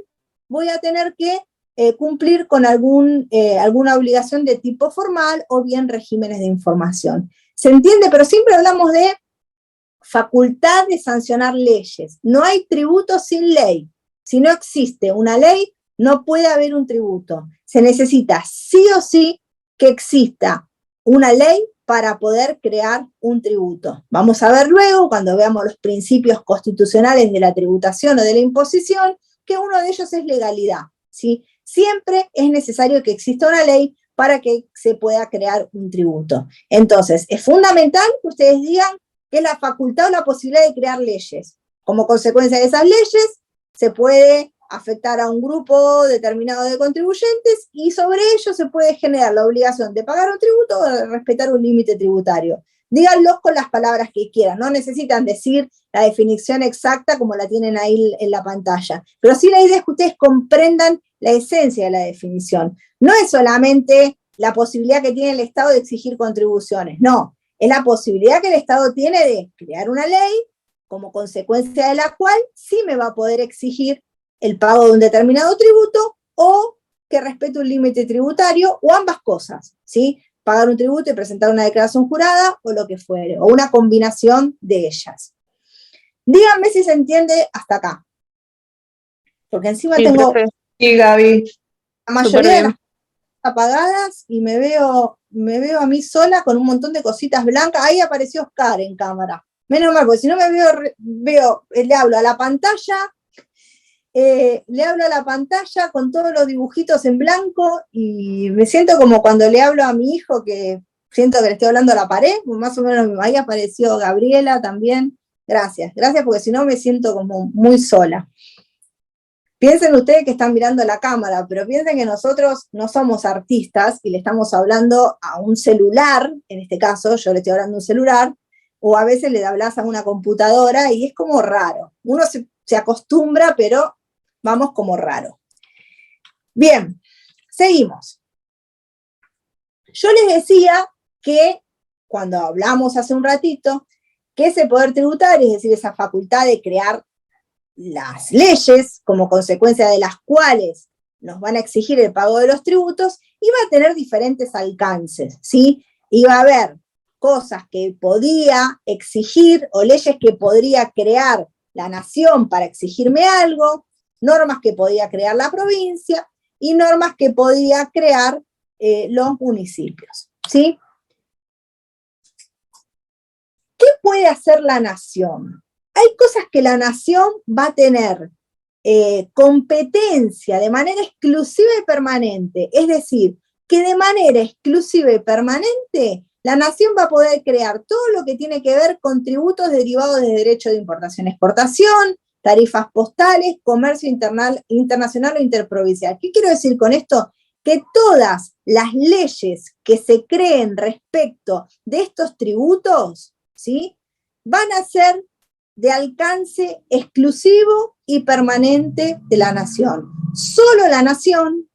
voy a tener que cumplir con alguna obligación de tipo formal, o bien regímenes de información. ¿Se entiende? Pero siempre hablamos de facultad de sancionar leyes. No hay tributo sin ley. Si no existe una ley, no puede haber un tributo. Se necesita sí o sí que exista una ley para poder crear un tributo. Vamos a ver luego, cuando veamos los principios constitucionales de la tributación o de la imposición, que uno de ellos es legalidad, ¿sí? Siempre es necesario que exista una ley para que se pueda crear un tributo. Entonces, es fundamental que ustedes digan que es la facultad o la posibilidad de crear leyes. Como consecuencia de esas leyes, se puede afectar a un grupo determinado de contribuyentes y sobre ello se puede generar la obligación de pagar un tributo o de respetar un límite tributario. Díganlos con las palabras que quieran, no necesitan decir la definición exacta como la tienen ahí en la pantalla, pero sí la idea es que ustedes comprendan la esencia de la definición. No es solamente la posibilidad que tiene el Estado de exigir contribuciones, no, es la posibilidad que el Estado tiene de crear una ley como consecuencia de la cual sí me va a poder exigir el pago de un determinado tributo o que respete un límite tributario o ambas cosas, ¿sí? Pagar un tributo y presentar una declaración jurada o lo que fuere, o una combinación de ellas. Díganme si se entiende hasta acá. Porque encima Sí, tengo... profe. Sí, Gaby. La mayoría de las apagadas y me veo a mí sola con un montón de cositas blancas. Ahí apareció Oscar en cámara. Menos mal, porque si no me le hablo a la pantalla con todos los dibujitos en blanco y me siento como cuando le hablo a mi hijo, que siento que le estoy hablando a la pared, más o menos. Ahí apareció Gabriela también. Gracias, porque si no me siento como muy sola. Piensen ustedes que están mirando la cámara, pero piensen que nosotros no somos artistas y le estamos hablando a un celular, en este caso yo le estoy hablando a un celular, o a veces le hablas a una computadora y es como raro. Uno se acostumbra, pero vamos como raro. Bien, seguimos. Yo les decía que cuando hablamos hace un ratito, que ese poder tributario, es decir, esa facultad de crear las leyes, como consecuencia de las cuales nos van a exigir el pago de los tributos, iba a tener diferentes alcances, ¿sí? Iba a haber cosas que podía exigir o leyes que podría crear la nación para exigirme algo, normas que podía crear la provincia y normas que podía crear los municipios, ¿sí? ¿Qué puede hacer la nación? Hay cosas que la nación va a tener competencia de manera exclusiva y permanente, es decir, que de manera exclusiva y permanente la nación va a poder crear todo lo que tiene que ver con tributos derivados de derecho de importación-exportación, tarifas postales, comercio internacional o interprovincial. ¿Qué quiero decir con esto? Que todas las leyes que se creen respecto de estos tributos, ¿sí?, van a ser de alcance exclusivo y permanente de la nación. Solo la nación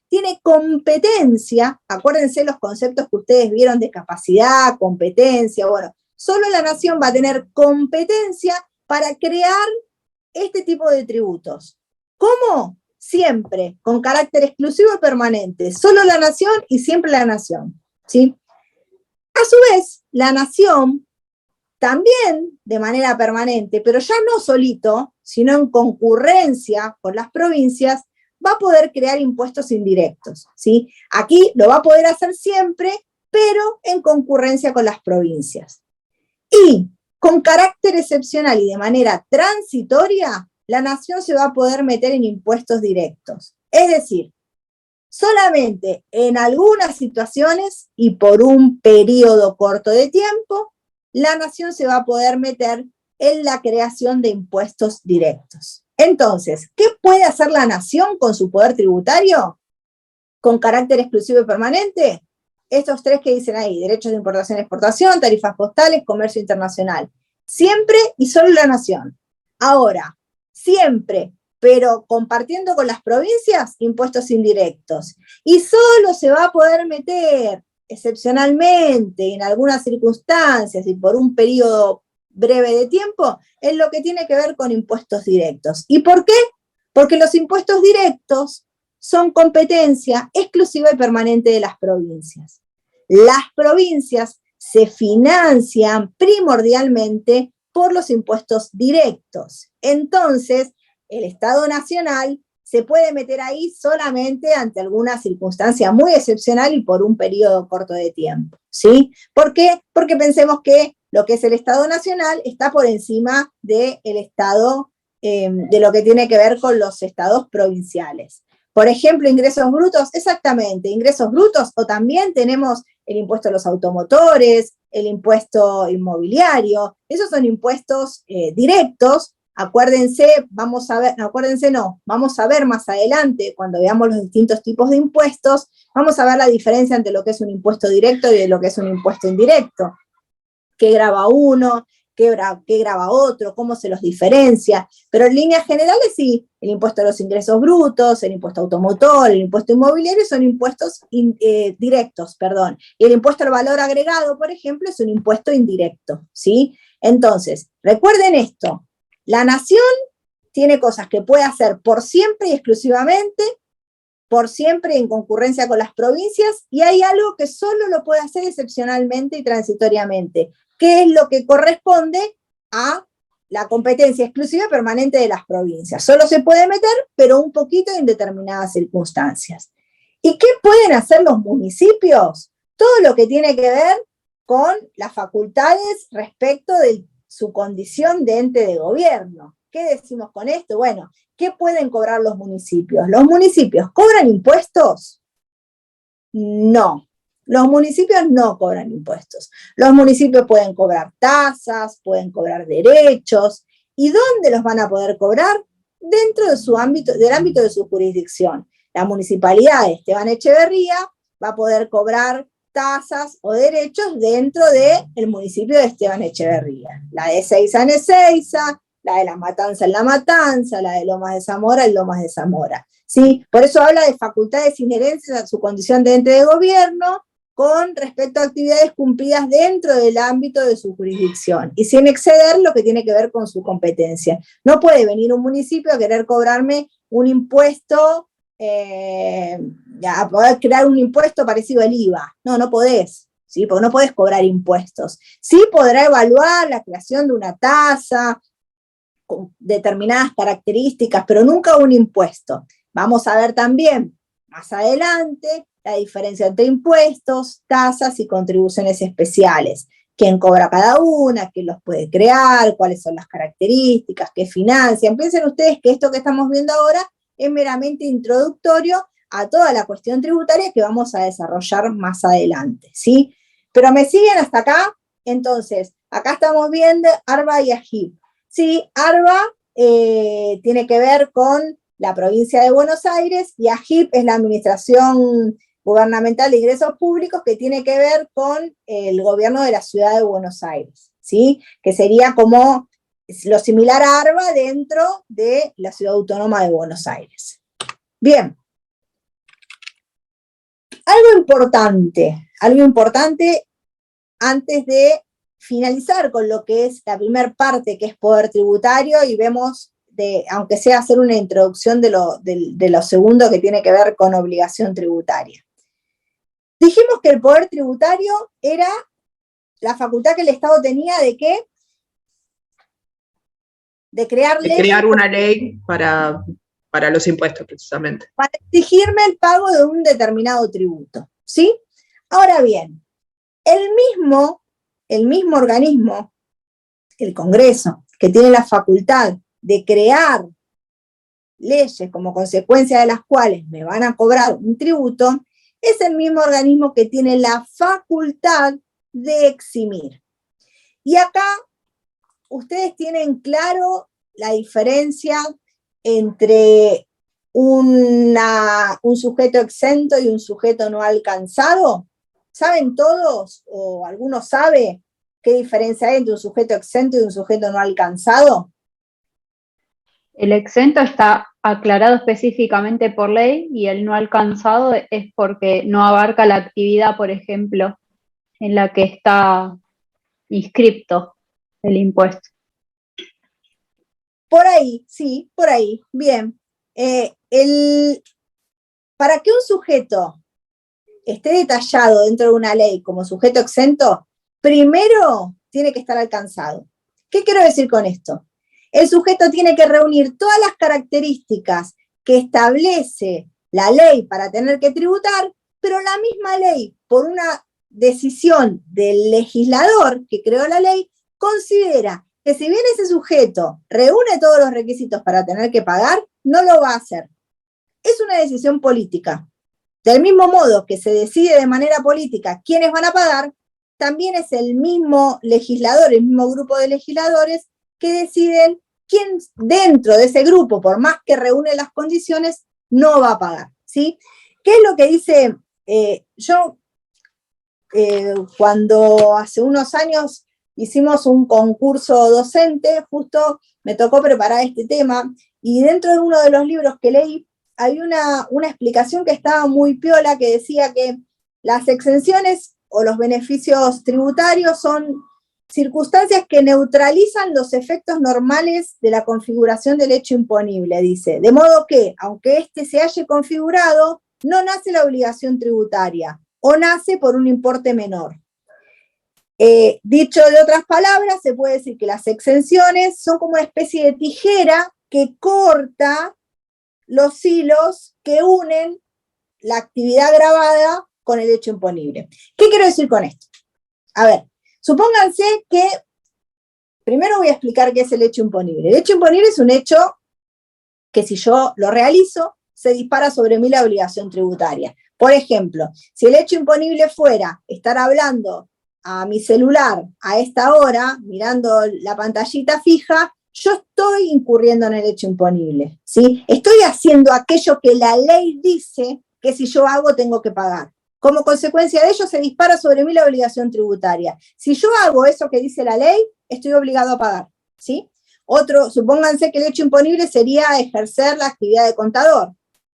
tiene competencia, acuérdense los conceptos que ustedes vieron de capacidad, competencia, bueno, solo la nación va a tener competencia para crear este tipo de tributos. ¿Cómo? Siempre, con carácter exclusivo y permanente, solo la nación y siempre la nación, ¿sí? A su vez, la nación también de manera permanente, pero ya no solito, sino en concurrencia con las provincias, va a poder crear impuestos indirectos, ¿sí? Aquí lo va a poder hacer siempre, pero en concurrencia con las provincias. Y con carácter excepcional y de manera transitoria, la nación se va a poder meter en impuestos directos. Es decir, solamente en algunas situaciones y por un periodo corto de tiempo, la nación se va a poder meter en la creación de impuestos directos. Entonces, ¿qué puede hacer la nación con su poder tributario? ¿Con carácter exclusivo y permanente? Estos tres que dicen ahí: derechos de importación y exportación, tarifas postales, comercio internacional. Siempre y solo la nación. Ahora, siempre, pero compartiendo con las provincias, impuestos indirectos. Y solo se va a poder meter excepcionalmente, en algunas circunstancias y por un periodo breve de tiempo, en lo que tiene que ver con impuestos directos. ¿Y por qué? Porque los impuestos directos son competencia exclusiva y permanente de las provincias. Las provincias se financian primordialmente por los impuestos directos. Entonces, el Estado Nacional se puede meter ahí solamente ante alguna circunstancia muy excepcional y por un periodo corto de tiempo, ¿sí? ¿Por qué? Porque pensemos que lo que es el Estado Nacional está por encima del Estado, de lo que tiene que ver con los estados provinciales. Por ejemplo, ingresos brutos, exactamente, ingresos brutos, o también tenemos el impuesto a los automotores, el impuesto inmobiliario, esos son impuestos directos. Acuérdense, vamos a ver más adelante, cuando veamos los distintos tipos de impuestos, vamos a ver la diferencia entre lo que es un impuesto directo y de lo que es un impuesto indirecto. ¿Qué grava uno? ¿Qué grava otro? ¿Cómo se los diferencia? Pero en líneas generales sí, el impuesto a los ingresos brutos, el impuesto automotor, el impuesto inmobiliario son impuestos directos, perdón. Y el impuesto al valor agregado, por ejemplo, es un impuesto indirecto, ¿sí? Entonces, recuerden esto. La nación tiene cosas que puede hacer por siempre y exclusivamente, por siempre en concurrencia con las provincias, y hay algo que solo lo puede hacer excepcionalmente y transitoriamente, que es lo que corresponde a la competencia exclusiva y permanente de las provincias. Solo se puede meter, pero un poquito en determinadas circunstancias. ¿Y qué pueden hacer los municipios? Todo lo que tiene que ver con las facultades respecto de su condición de ente de gobierno. ¿Qué decimos con esto? Bueno, ¿qué pueden cobrar los municipios? ¿Los municipios cobran impuestos? No. Los municipios no cobran impuestos. Los municipios pueden cobrar tasas, pueden cobrar derechos. ¿Y dónde los van a poder cobrar? Dentro de su ámbito, del ámbito de su jurisdicción. La municipalidad de Esteban Echeverría va a poder cobrar tasas o derechos dentro del municipio de Esteban Echeverría. La de Ezeiza en Ezeiza, la de La Matanza en La Matanza, la de Lomas de Zamora en Lomas de Zamora. ¿Sí? Por eso habla de facultades inherentes a su condición de ente de gobierno con respecto a actividades cumplidas dentro del ámbito de su jurisdicción y sin exceder lo que tiene que ver con su competencia. No puede venir un municipio a querer cobrarme un impuesto, a poder crear un impuesto parecido al IVA. No podés, ¿sí? Porque no podés cobrar impuestos. Sí podrá evaluar la creación de una tasa con determinadas características, pero nunca un impuesto. Vamos a ver también más adelante la diferencia entre impuestos, tasas y contribuciones especiales. ¿Quién cobra cada una? ¿Quién los puede crear? ¿Cuáles son las características? ¿Qué financian? Piensen ustedes que esto que estamos viendo ahora es meramente introductorio a toda la cuestión tributaria que vamos a desarrollar más adelante, ¿sí? Pero ¿me siguen hasta acá? Entonces, acá estamos viendo ARBA y AGIP. Sí, ARBA tiene que ver con la provincia de Buenos Aires y AGIP es la Administración Gubernamental de Ingresos Públicos que tiene que ver con el gobierno de la ciudad de Buenos Aires, ¿sí? Que sería como lo similar a ARBA dentro de la Ciudad Autónoma de Buenos Aires. Bien. Algo importante antes de finalizar con lo que es la primera parte, que es poder tributario, y vemos, aunque sea hacer una introducción de lo segundo que tiene que ver con obligación tributaria. Dijimos que el poder tributario era la facultad que el Estado tenía ¿de qué? De crear leyes. De crear una ley para los impuestos, precisamente. Para exigirme el pago de un determinado tributo, ¿sí? Ahora bien, el mismo organismo, el Congreso, que tiene la facultad de crear leyes como consecuencia de las cuales me van a cobrar un tributo, es el mismo organismo que tiene la facultad de eximir. Y acá ustedes tienen claro la diferencia entre un sujeto exento y un sujeto no alcanzado. ¿Saben todos, o alguno sabe, qué diferencia hay entre un sujeto exento y un sujeto no alcanzado? El exento está aclarado específicamente por ley y el no alcanzado es porque no abarca la actividad, por ejemplo, en la que está inscripto el impuesto. Por ahí, sí, por ahí, bien. Para que un sujeto esté detallado dentro de una ley como sujeto exento, primero tiene que estar alcanzado. ¿Qué quiero decir con esto? El sujeto tiene que reunir todas las características que establece la ley para tener que tributar, pero la misma ley, por una decisión del legislador que creó la ley, considera que si bien ese sujeto reúne todos los requisitos para tener que pagar, no lo va a hacer. Es una decisión política. Del mismo modo que se decide de manera política quiénes van a pagar, también es el mismo legislador, el mismo grupo de legisladores que deciden quién dentro de ese grupo, por más que reúne las condiciones, no va a pagar, ¿sí? ¿Qué es lo que dice? Cuando hace unos años hicimos un concurso docente, justo me tocó preparar este tema, y dentro de uno de los libros que leí, hay una explicación que estaba muy piola, que decía que las exenciones o los beneficios tributarios son circunstancias que neutralizan los efectos normales de la configuración del hecho imponible, dice. De modo que, aunque éste se haya configurado, no nace la obligación tributaria, o nace por un importe menor. Dicho de otras palabras, se puede decir que las exenciones son como una especie de tijera que corta los hilos que unen la actividad grabada con el hecho imponible. ¿Qué quiero decir con esto? A ver, supónganse que, primero voy a explicar qué es el hecho imponible. El hecho imponible es un hecho que si yo lo realizo, se dispara sobre mí la obligación tributaria. Por ejemplo, si el hecho imponible fuera estar hablando a mi celular a esta hora, mirando la pantallita fija, yo estoy incurriendo en el hecho imponible, ¿sí? Estoy haciendo aquello que la ley dice que si yo hago tengo que pagar. Como consecuencia de ello se dispara sobre mí la obligación tributaria. Si yo hago eso que dice la ley, estoy obligado a pagar, ¿sí? Supónganse que el hecho imponible sería ejercer la actividad de contador,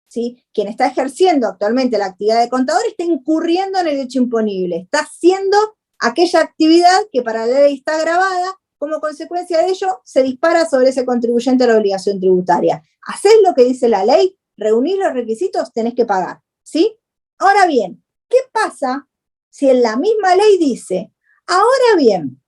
¿sí? Quien está ejerciendo actualmente la actividad de contador está incurriendo en el hecho imponible, está haciendo aquella actividad que para la ley está grabada, como consecuencia de ello se dispara sobre ese contribuyente la obligación tributaria. Hacés lo que dice la ley, reunís los requisitos, tenés que pagar, ¿sí? Ahora bien, ¿qué pasa si en la misma ley dice, ahora bien,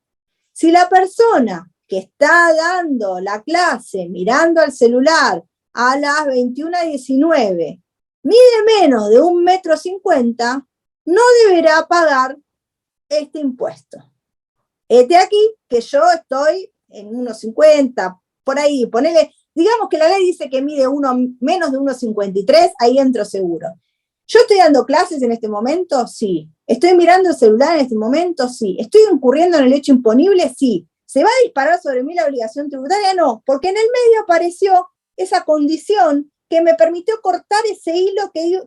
si la persona que está dando la clase mirando al celular a las 21:19 mide menos de 1,50 m, no deberá pagar este impuesto? Este aquí que yo estoy en 1,50, por ahí, ponele, digamos que la ley dice que mide menos de 1,53, ahí entro seguro. ¿Yo estoy dando clases en este momento? Sí. ¿Estoy mirando el celular en este momento? Sí. ¿Estoy incurriendo en el hecho imponible? Sí. ¿Se va a disparar sobre mí la obligación tributaria? No, porque en el medio apareció esa condición que me permitió cortar ese hilo que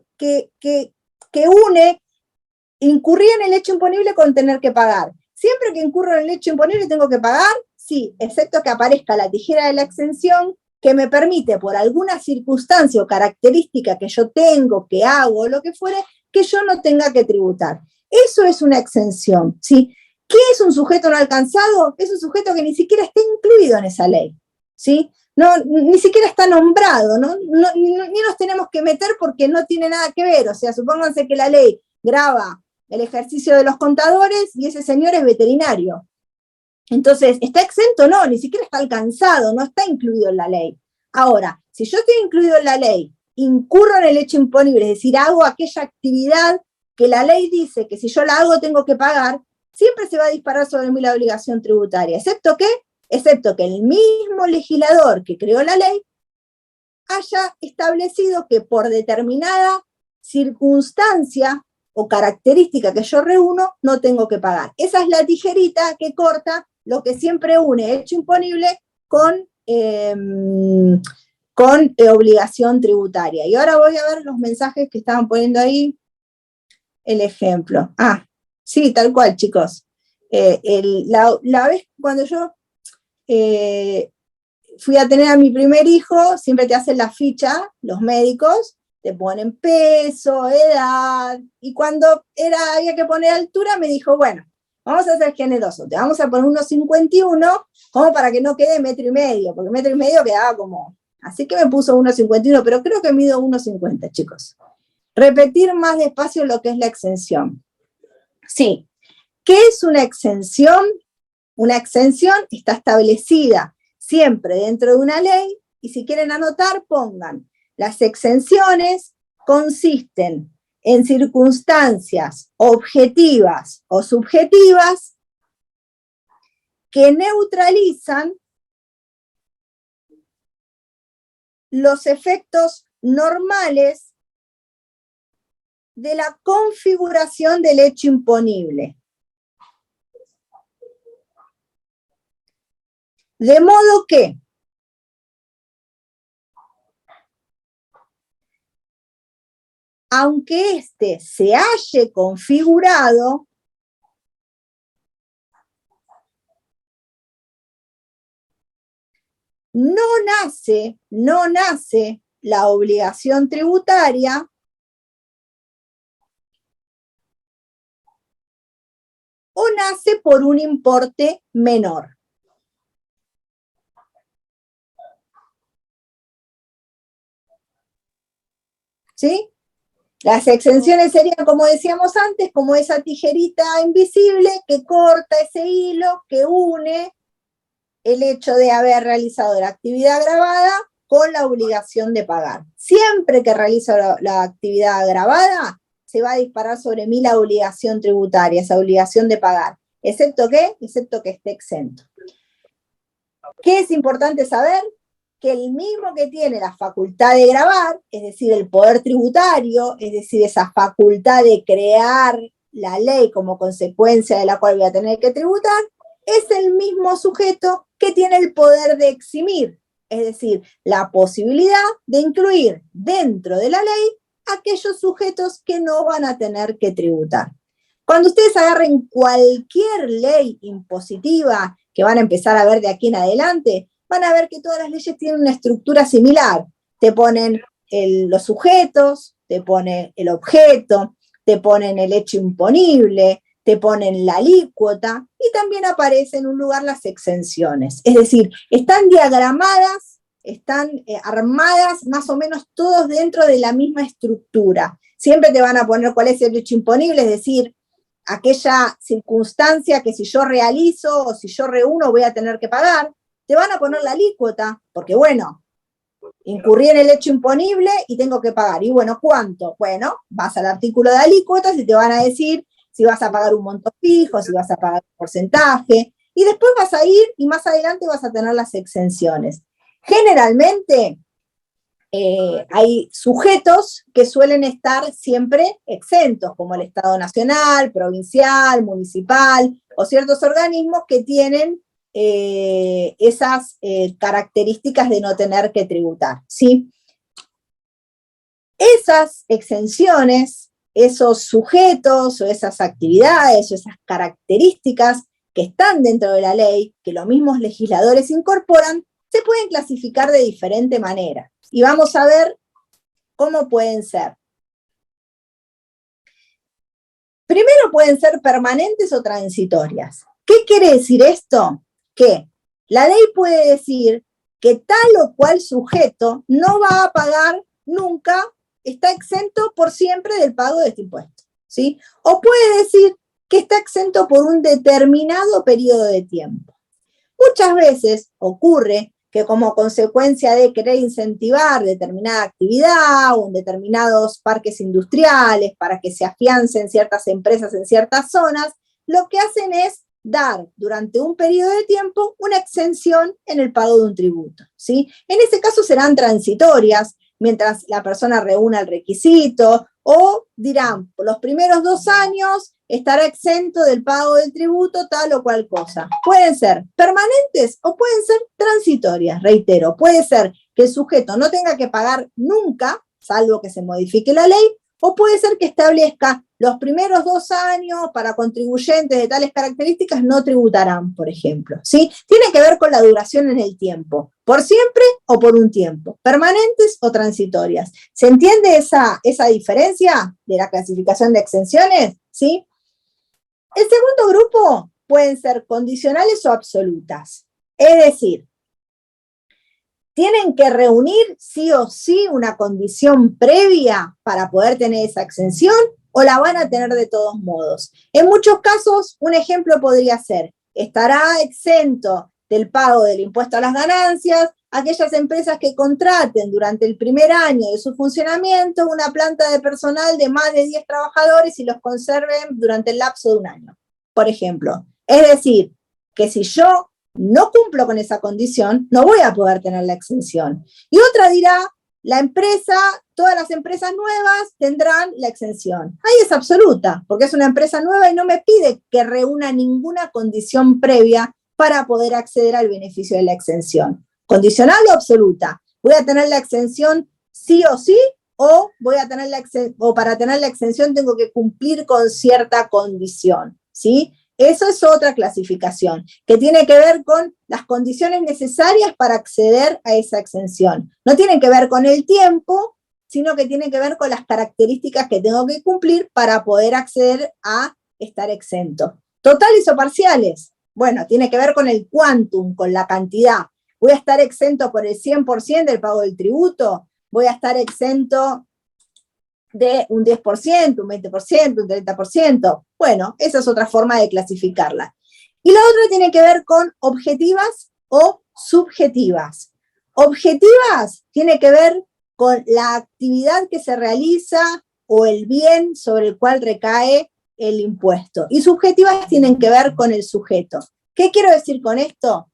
une incurrir en el hecho imponible con tener que pagar. Siempre que incurro en el hecho imponible tengo que pagar, sí, excepto que aparezca la tijera de la exención que me permite, por alguna circunstancia o característica que yo tengo, que hago, lo que fuere, que yo no tenga que tributar. Eso es una exención, ¿sí? ¿Qué es un sujeto no alcanzado? Es un sujeto que ni siquiera está incluido en esa ley, ¿sí? No, ni siquiera está nombrado, ¿no? Ni nos tenemos que meter porque no tiene nada que ver. O sea, supónganse que la ley grava el ejercicio de los contadores y ese señor es veterinario. Entonces, ¿está exento? No, ni siquiera está alcanzado, no está incluido en la ley. Ahora, si yo estoy incluido en la ley, incurro en el hecho imponible, es decir, hago aquella actividad que la ley dice que si yo la hago tengo que pagar, siempre se va a disparar sobre mí la obligación tributaria, excepto que el mismo legislador que creó la ley haya establecido que por determinada circunstancia o característica que yo reúno, no tengo que pagar. Esa es la tijerita que corta lo que siempre une hecho imponible con obligación tributaria. Y ahora voy a ver los mensajes que estaban poniendo ahí, el ejemplo. Ah, sí, tal cual, chicos. La vez cuando yo fui a tener a mi primer hijo, siempre te hacen la ficha, los médicos, te ponen peso, edad, y cuando había que poner altura, me dijo, bueno, vamos a ser generosos, te vamos a poner 1,51, como para que no quede 1,5 m, porque 1,5 m quedaba como, así que me puso 1,51, pero creo que mido 1,50, chicos. Repetir más despacio lo que es la exención. Sí, ¿qué es una exención? Una exención está establecida siempre dentro de una ley, y si quieren anotar, pongan, las exenciones consisten en circunstancias objetivas o subjetivas que neutralizan los efectos normales de la configuración del hecho imponible. De modo que aunque éste se halle configurado, no nace la obligación tributaria o nace por un importe menor. ¿Sí? Las exenciones serían, como decíamos antes, como esa tijerita invisible que corta ese hilo, que une el hecho de haber realizado la actividad grabada con la obligación de pagar. Siempre que realiza la actividad agravada, se va a disparar sobre mí la obligación tributaria, esa obligación de pagar. ¿Excepto qué? Excepto que esté exento. ¿Qué es importante saber? Que el mismo que tiene la facultad de gravar, es decir, el poder tributario, es decir, esa facultad de crear la ley como consecuencia de la cual voy a tener que tributar, es el mismo sujeto que tiene el poder de eximir, es decir, la posibilidad de incluir dentro de la ley aquellos sujetos que no van a tener que tributar. Cuando ustedes agarren cualquier ley impositiva que van a empezar a ver de aquí en adelante, van a ver que todas las leyes tienen una estructura similar. Te ponen los sujetos, te ponen el objeto, te ponen el hecho imponible, te ponen la alícuota, y también aparecen en un lugar las exenciones. Es decir, están diagramadas, están armadas más o menos todos dentro de la misma estructura. Siempre te van a poner cuál es el hecho imponible, es decir, aquella circunstancia que si yo realizo o si yo reúno voy a tener que pagar. Te van a poner la alícuota, porque bueno, incurrí en el hecho imponible y tengo que pagar. Y bueno, ¿cuánto? Bueno, vas al artículo de alícuotas y te van a decir si vas a pagar un monto fijo, si vas a pagar un porcentaje, y después vas a ir y más adelante vas a tener las exenciones. Generalmente hay sujetos que suelen estar siempre exentos, como el Estado nacional, provincial, municipal, o ciertos organismos que tienen esas características de no tener que tributar, ¿sí? Esas exenciones, esos sujetos o esas actividades o esas características que están dentro de la ley, que los mismos legisladores incorporan, se pueden clasificar de diferente manera. Y vamos a ver cómo pueden ser. Primero pueden ser permanentes o transitorias. ¿Qué quiere decir esto? Que la ley puede decir que tal o cual sujeto no va a pagar nunca, está exento por siempre del pago de este impuesto, ¿sí? O puede decir que está exento por un determinado periodo de tiempo. Muchas veces ocurre que como consecuencia de querer incentivar determinada actividad o en determinados parques industriales para que se afiancen ciertas empresas en ciertas zonas, lo que hacen es dar durante un periodo de tiempo una exención en el pago de un tributo, ¿sí? En ese caso serán transitorias, mientras la persona reúna el requisito, o dirán, por los primeros 2 años estará exento del pago del tributo tal o cual cosa. Pueden ser permanentes o pueden ser transitorias, reitero. Puede ser que el sujeto no tenga que pagar nunca, salvo que se modifique la ley, o puede ser que establezca los primeros 2 años para contribuyentes de tales características no tributarán, por ejemplo, ¿sí? Tiene que ver con la duración en el tiempo, por siempre o por un tiempo, permanentes o transitorias. ¿Se entiende esa diferencia de la clasificación de exenciones? ¿Sí? El segundo grupo pueden ser condicionales o absolutas, es decir, tienen que reunir sí o sí una condición previa para poder tener esa exención o la van a tener de todos modos. En muchos casos, un ejemplo podría ser, estará exento del pago del impuesto a las ganancias aquellas empresas que contraten durante el primer año de su funcionamiento una planta de personal de más de 10 trabajadores y los conserven durante el lapso de un año, por ejemplo. Es decir, que si yo no cumplo con esa condición, no voy a poder tener la exención. Y otra dirá, la empresa, todas las empresas nuevas tendrán la exención. Ahí es absoluta, porque es una empresa nueva y no me pide que reúna ninguna condición previa para poder acceder al beneficio de la exención. ¿Condicional o absoluta? ¿Voy a tener la exención sí o sí? ¿O voy a tener o para tener la exención tengo que cumplir con cierta condición? ¿Sí? Eso es otra clasificación, que tiene que ver con las condiciones necesarias para acceder a esa exención. No tienen que ver con el tiempo, sino que tienen que ver con las características que tengo que cumplir para poder acceder a estar exento. ¿Totales o parciales? Bueno, tiene que ver con el quantum, con la cantidad. ¿Voy a estar exento por el 100% del pago del tributo? ¿Voy a estar exento de un 10%, un 20%, un 30%. Bueno, esa es otra forma de clasificarla. Y la otra tiene que ver con objetivas o subjetivas. Objetivas tiene que ver con la actividad que se realiza o el bien sobre el cual recae el impuesto. Y subjetivas tienen que ver con el sujeto. ¿Qué quiero decir con esto?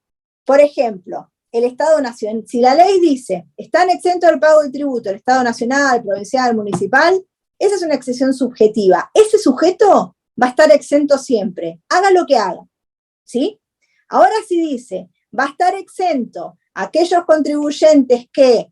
Por ejemplo, el Estado Nacional, si la ley dice, están exentos del pago del tributo el Estado Nacional, provincial, municipal, esa es una exención subjetiva. Ese sujeto va a estar exento siempre, haga lo que haga, ¿sí? Ahora si dice, va a estar exento aquellos contribuyentes que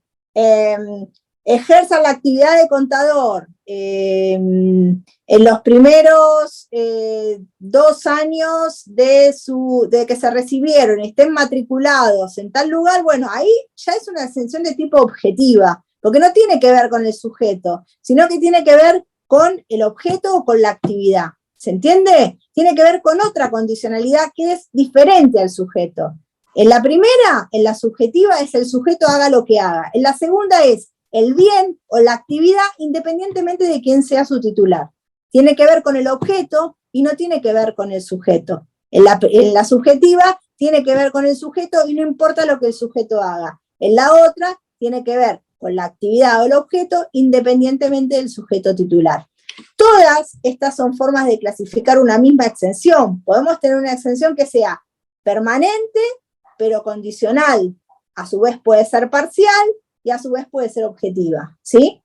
ejerzan la actividad de contador en los primeros 2 años de que se recibieron, estén matriculados en tal lugar, bueno, ahí ya es una exención de tipo objetiva, porque no tiene que ver con el sujeto, sino que tiene que ver con el objeto o con la actividad. ¿Se entiende? Tiene que ver con otra condicionalidad que es diferente al sujeto. En la primera, en la subjetiva, es el sujeto haga lo que haga. En la segunda es el bien o la actividad independientemente de quién sea su titular. Tiene que ver con el objeto y no tiene que ver con el sujeto. En la subjetiva tiene que ver con el sujeto y no importa lo que el sujeto haga. En la otra tiene que ver con la actividad o el objeto independientemente del sujeto titular. Todas estas son formas de clasificar una misma exención. Podemos tener una exención que sea permanente, pero condicional. A su vez puede ser parcial y a su vez puede ser objetiva, ¿sí?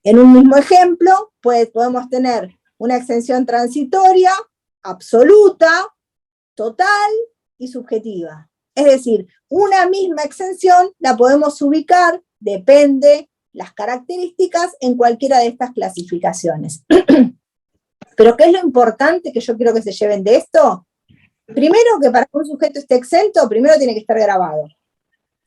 En un mismo ejemplo, podemos tener una exención transitoria, absoluta, total y subjetiva. Es decir, una misma exención la podemos ubicar, depende las características, en cualquiera de estas clasificaciones. Pero ¿qué es lo importante que yo quiero que se lleven de esto? Primero, que para que un sujeto esté exento, primero tiene que estar grabado.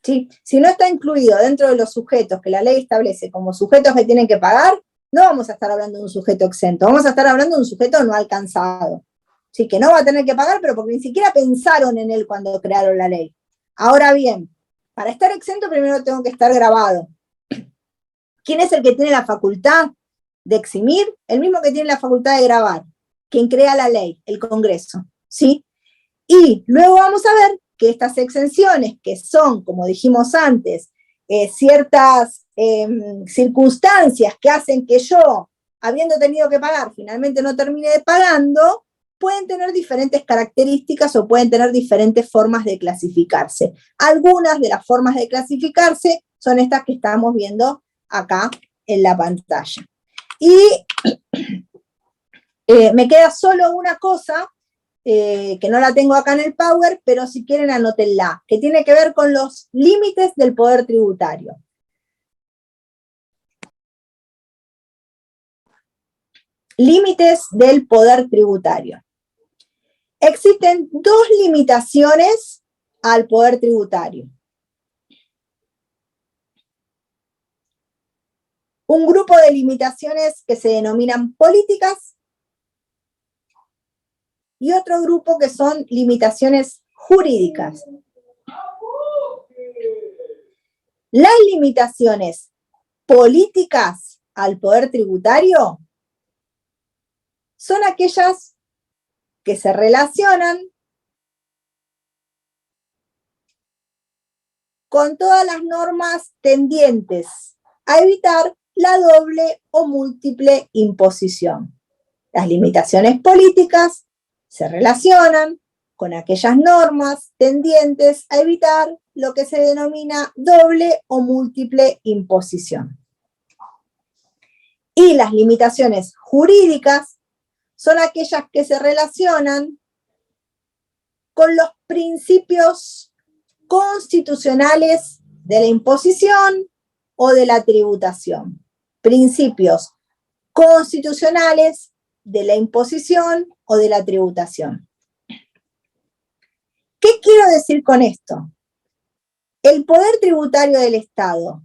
¿Sí? Si no está incluido dentro de los sujetos que la ley establece como sujetos que tienen que pagar, no vamos a estar hablando de un sujeto exento, vamos a estar hablando de un sujeto no alcanzado. ¿Sí? Que no va a tener que pagar, pero porque ni siquiera pensaron en él cuando crearon la ley. Ahora bien, para estar exento primero tengo que estar grabado. ¿Quién es el que tiene la facultad de eximir? El mismo que tiene la facultad de grabar, quien crea la ley, el Congreso, ¿sí? Y luego vamos a ver que estas exenciones, que son, como dijimos antes, ciertas circunstancias que hacen que yo, habiendo tenido que pagar, finalmente no termine pagando, pueden tener diferentes características o pueden tener diferentes formas de clasificarse. Algunas de las formas de clasificarse son estas que estamos viendo acá en la pantalla. Y me queda solo una cosa, que no la tengo acá en el Power, pero si quieren anótenla, que tiene que ver con los límites del poder tributario. Límites del poder tributario. Existen 2 limitaciones al poder tributario. Un grupo de limitaciones que se denominan políticas y otro grupo que son limitaciones jurídicas. Las limitaciones políticas al poder tributario son aquellas que se relacionan con todas las normas tendientes a evitar la doble o múltiple imposición. Las limitaciones políticas se relacionan con aquellas normas tendientes a evitar lo que se denomina doble o múltiple imposición. Y las limitaciones jurídicas son aquellas que se relacionan con los principios constitucionales de la imposición o de la tributación. Principios constitucionales de la imposición o de la tributación. ¿Qué quiero decir con esto? El poder tributario del Estado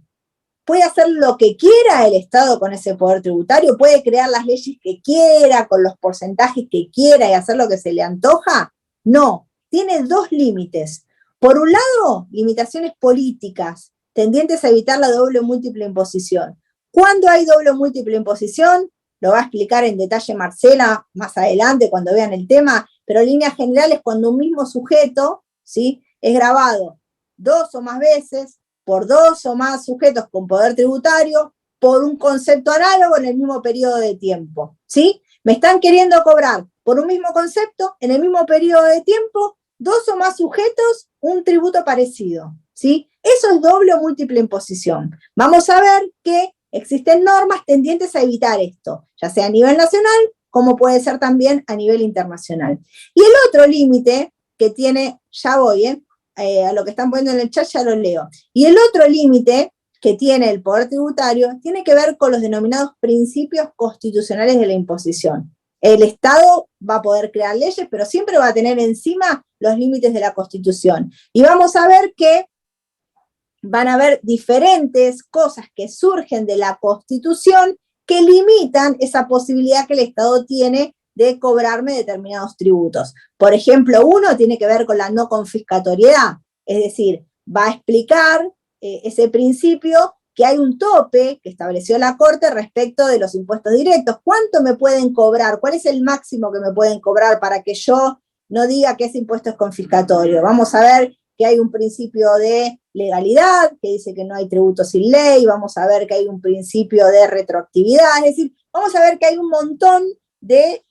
puede hacer lo que quiera el Estado con ese poder tributario, puede crear las leyes que quiera, con los porcentajes que quiera y hacer lo que se le antoja. No, tiene 2 límites. Por un lado, limitaciones políticas tendientes a evitar la doble o múltiple imposición. ¿Cuándo hay doble o múltiple imposición? Lo va a explicar en detalle Marcela más adelante cuando vean el tema, pero en líneas generales cuando un mismo sujeto, ¿sí?, es gravado 2 o más veces, por 2 o más sujetos con poder tributario, por un concepto análogo en el mismo periodo de tiempo, ¿sí? Me están queriendo cobrar por un mismo concepto, en el mismo periodo de tiempo, 2 o más sujetos, un tributo parecido, ¿sí? Eso es doble o múltiple imposición. Vamos a ver que existen normas tendientes a evitar esto, ya sea a nivel nacional, como puede ser también a nivel internacional. Y el otro límite que tiene, ya voy, a lo que están poniendo en el chat ya lo leo, y el otro límite que tiene el poder tributario tiene que ver con los denominados principios constitucionales de la imposición. El Estado va a poder crear leyes, pero siempre va a tener encima los límites de la Constitución. Y vamos a ver que van a haber diferentes cosas que surgen de la Constitución que limitan esa posibilidad que el Estado tiene de cobrarme determinados tributos. Por ejemplo, uno tiene que ver con la no confiscatoriedad, es decir, va a explicar ese principio que hay un tope que estableció la Corte respecto de los impuestos directos. ¿Cuánto me pueden cobrar? ¿Cuál es el máximo que me pueden cobrar para que yo no diga que ese impuesto es confiscatorio? Vamos a ver que hay un principio de legalidad, que dice que no hay tributo sin ley, vamos a ver que hay un principio de retroactividad, es decir, vamos a ver que hay un montón de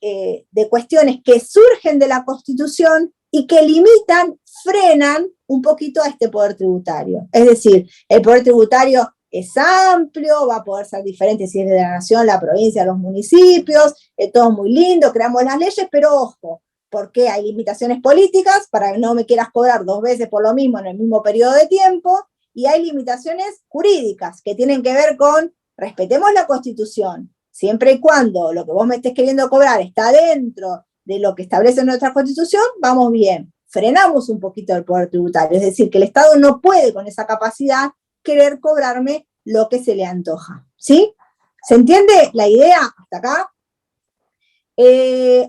cuestiones que surgen de la Constitución y que limitan, frenan un poquito a este poder tributario. Es decir, el poder tributario es amplio, va a poder ser diferente si es de la nación, la provincia, los municipios, todo muy lindo, creamos las leyes, pero ojo, porque hay limitaciones políticas para que no me quieras cobrar 2 veces por lo mismo en el mismo periodo de tiempo, y hay limitaciones jurídicas que tienen que ver con respetemos la Constitución, siempre y cuando lo que vos me estés queriendo cobrar está dentro de lo que establece nuestra Constitución, vamos bien, frenamos un poquito el poder tributario, es decir, que el Estado no puede con esa capacidad querer cobrarme lo que se le antoja, ¿sí? ¿Se entiende la idea hasta acá?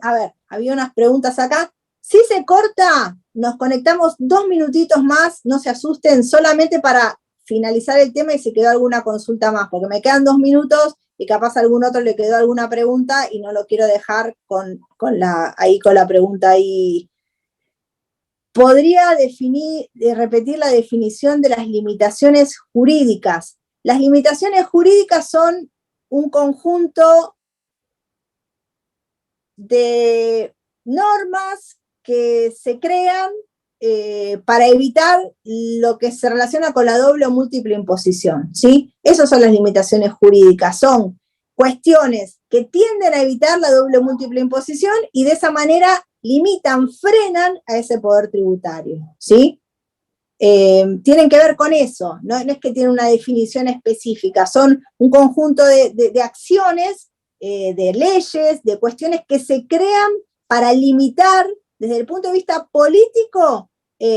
A ver, había unas preguntas acá. Si se corta, nos conectamos 2 minutitos más, no se asusten, solamente para finalizar el tema y si quedó alguna consulta más, porque me quedan 2 minutos y capaz a algún otro le quedó alguna pregunta y no lo quiero dejar con la pregunta ahí. ¿Podría repetir la definición de las limitaciones jurídicas? Las limitaciones jurídicas son un conjunto de normas que se crean para evitar lo que se relaciona con la doble o múltiple imposición, ¿sí? Esas son las limitaciones jurídicas, son cuestiones que tienden a evitar la doble o múltiple imposición y de esa manera limitan, frenan a ese poder tributario, ¿sí? Tienen que ver con eso, no es que tienen una definición específica, son un conjunto de acciones, de leyes, de cuestiones que se crean para limitar desde el punto de vista político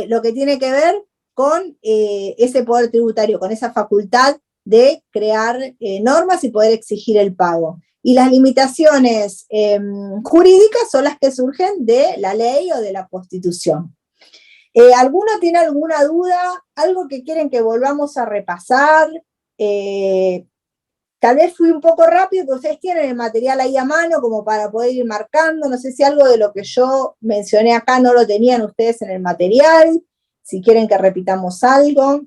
lo que tiene que ver con ese poder tributario, con esa facultad de crear normas y poder exigir el pago. Y las limitaciones jurídicas son las que surgen de la ley o de la Constitución. ¿Alguno tiene alguna duda? ¿Algo que quieren que volvamos a repasar? Tal vez fui un poco rápido, pero ustedes tienen el material ahí a mano como para poder ir marcando. No sé si algo de lo que yo mencioné acá no lo tenían ustedes en el material. Si quieren que repitamos algo.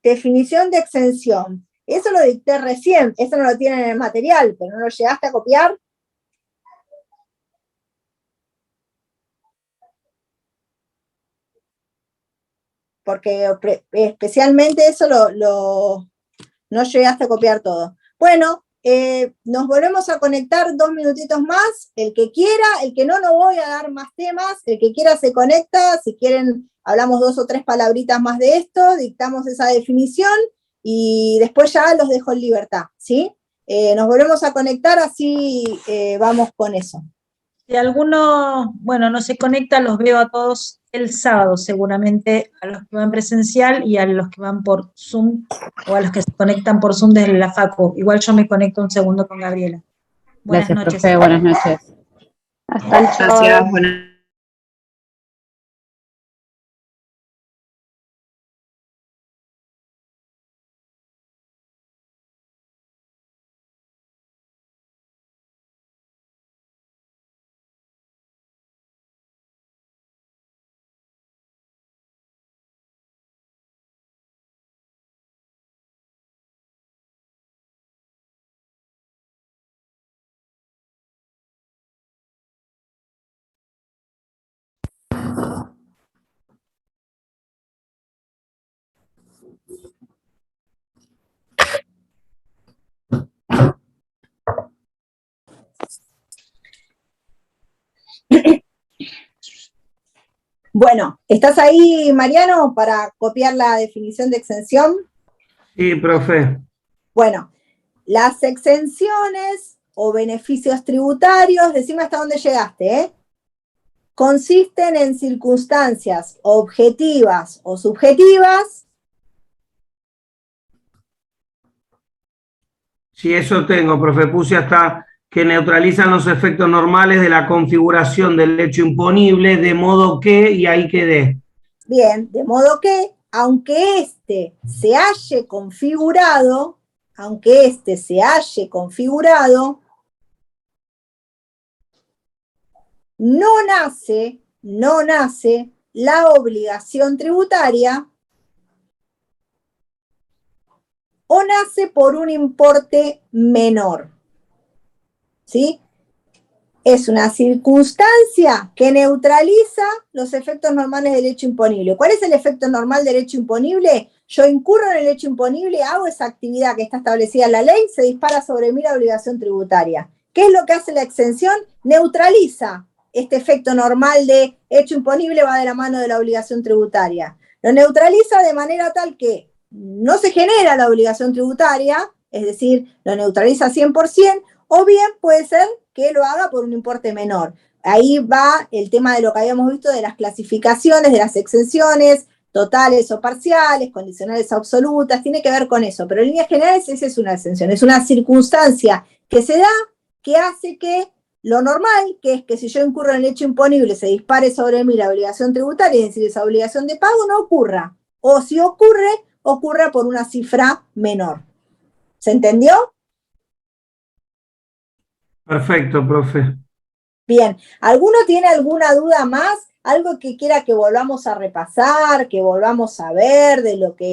Definición de exención. Eso lo dicté recién, eso no lo tienen en el material, pero no lo llegaste a copiar. Porque especialmente eso no llegaste a copiar todo. Bueno, nos volvemos a conectar 2 minutitos más, el que quiera, el que no voy a dar más temas, el que quiera se conecta, si quieren hablamos 2 o 3 palabritas más de esto, dictamos esa definición y después ya los dejo en libertad, ¿sí? Nos volvemos a conectar, así vamos con eso. Si alguno, bueno, no se conecta, los veo a todos el sábado seguramente, a los que van presencial y a los que van por Zoom, o a los que se conectan por Zoom desde la FACU. Igual yo me conecto un segundo con Gabriela. Buenas noches. Profe, buenas noches. Hasta el sábado. Gracias, buenas Bueno, ¿estás ahí, Mariano, para copiar la definición de exención? Sí, profe. Bueno, las exenciones o beneficios tributarios, decime hasta dónde llegaste, ¿eh? Consisten en circunstancias objetivas o subjetivas. Sí, eso tengo, profe. Puse hasta que neutralizan los efectos normales de la configuración del hecho imponible, de modo que, y ahí quedé. Bien, de modo que, aunque éste se halle configurado, no nace la obligación tributaria o nace por un importe menor. ¿Sí? Es una circunstancia que neutraliza los efectos normales del hecho imponible. ¿Cuál es el efecto normal del hecho imponible? Yo incurro en el hecho imponible, hago esa actividad que está establecida en la ley, se dispara sobre mí la obligación tributaria. ¿Qué es lo que hace la exención? Neutraliza este efecto normal de hecho imponible, va de la mano de la obligación tributaria. Lo neutraliza de manera tal que no se genera la obligación tributaria, es decir, lo neutraliza 100%, o bien puede ser que lo haga por un importe menor. Ahí va el tema de lo que habíamos visto de las clasificaciones, de las exenciones, totales o parciales, condicionales o absolutas, tiene que ver con eso, pero en líneas generales esa es una exención, es una circunstancia que se da, que hace que lo normal, que es que si yo incurro en el hecho imponible se dispare sobre mí la obligación tributaria, es decir, esa obligación de pago, no ocurra, o si ocurra por una cifra menor. ¿Se entendió? Perfecto, profe. Bien, ¿alguno tiene alguna duda más? ¿Algo que quiera que volvamos a repasar, que volvamos a ver de lo que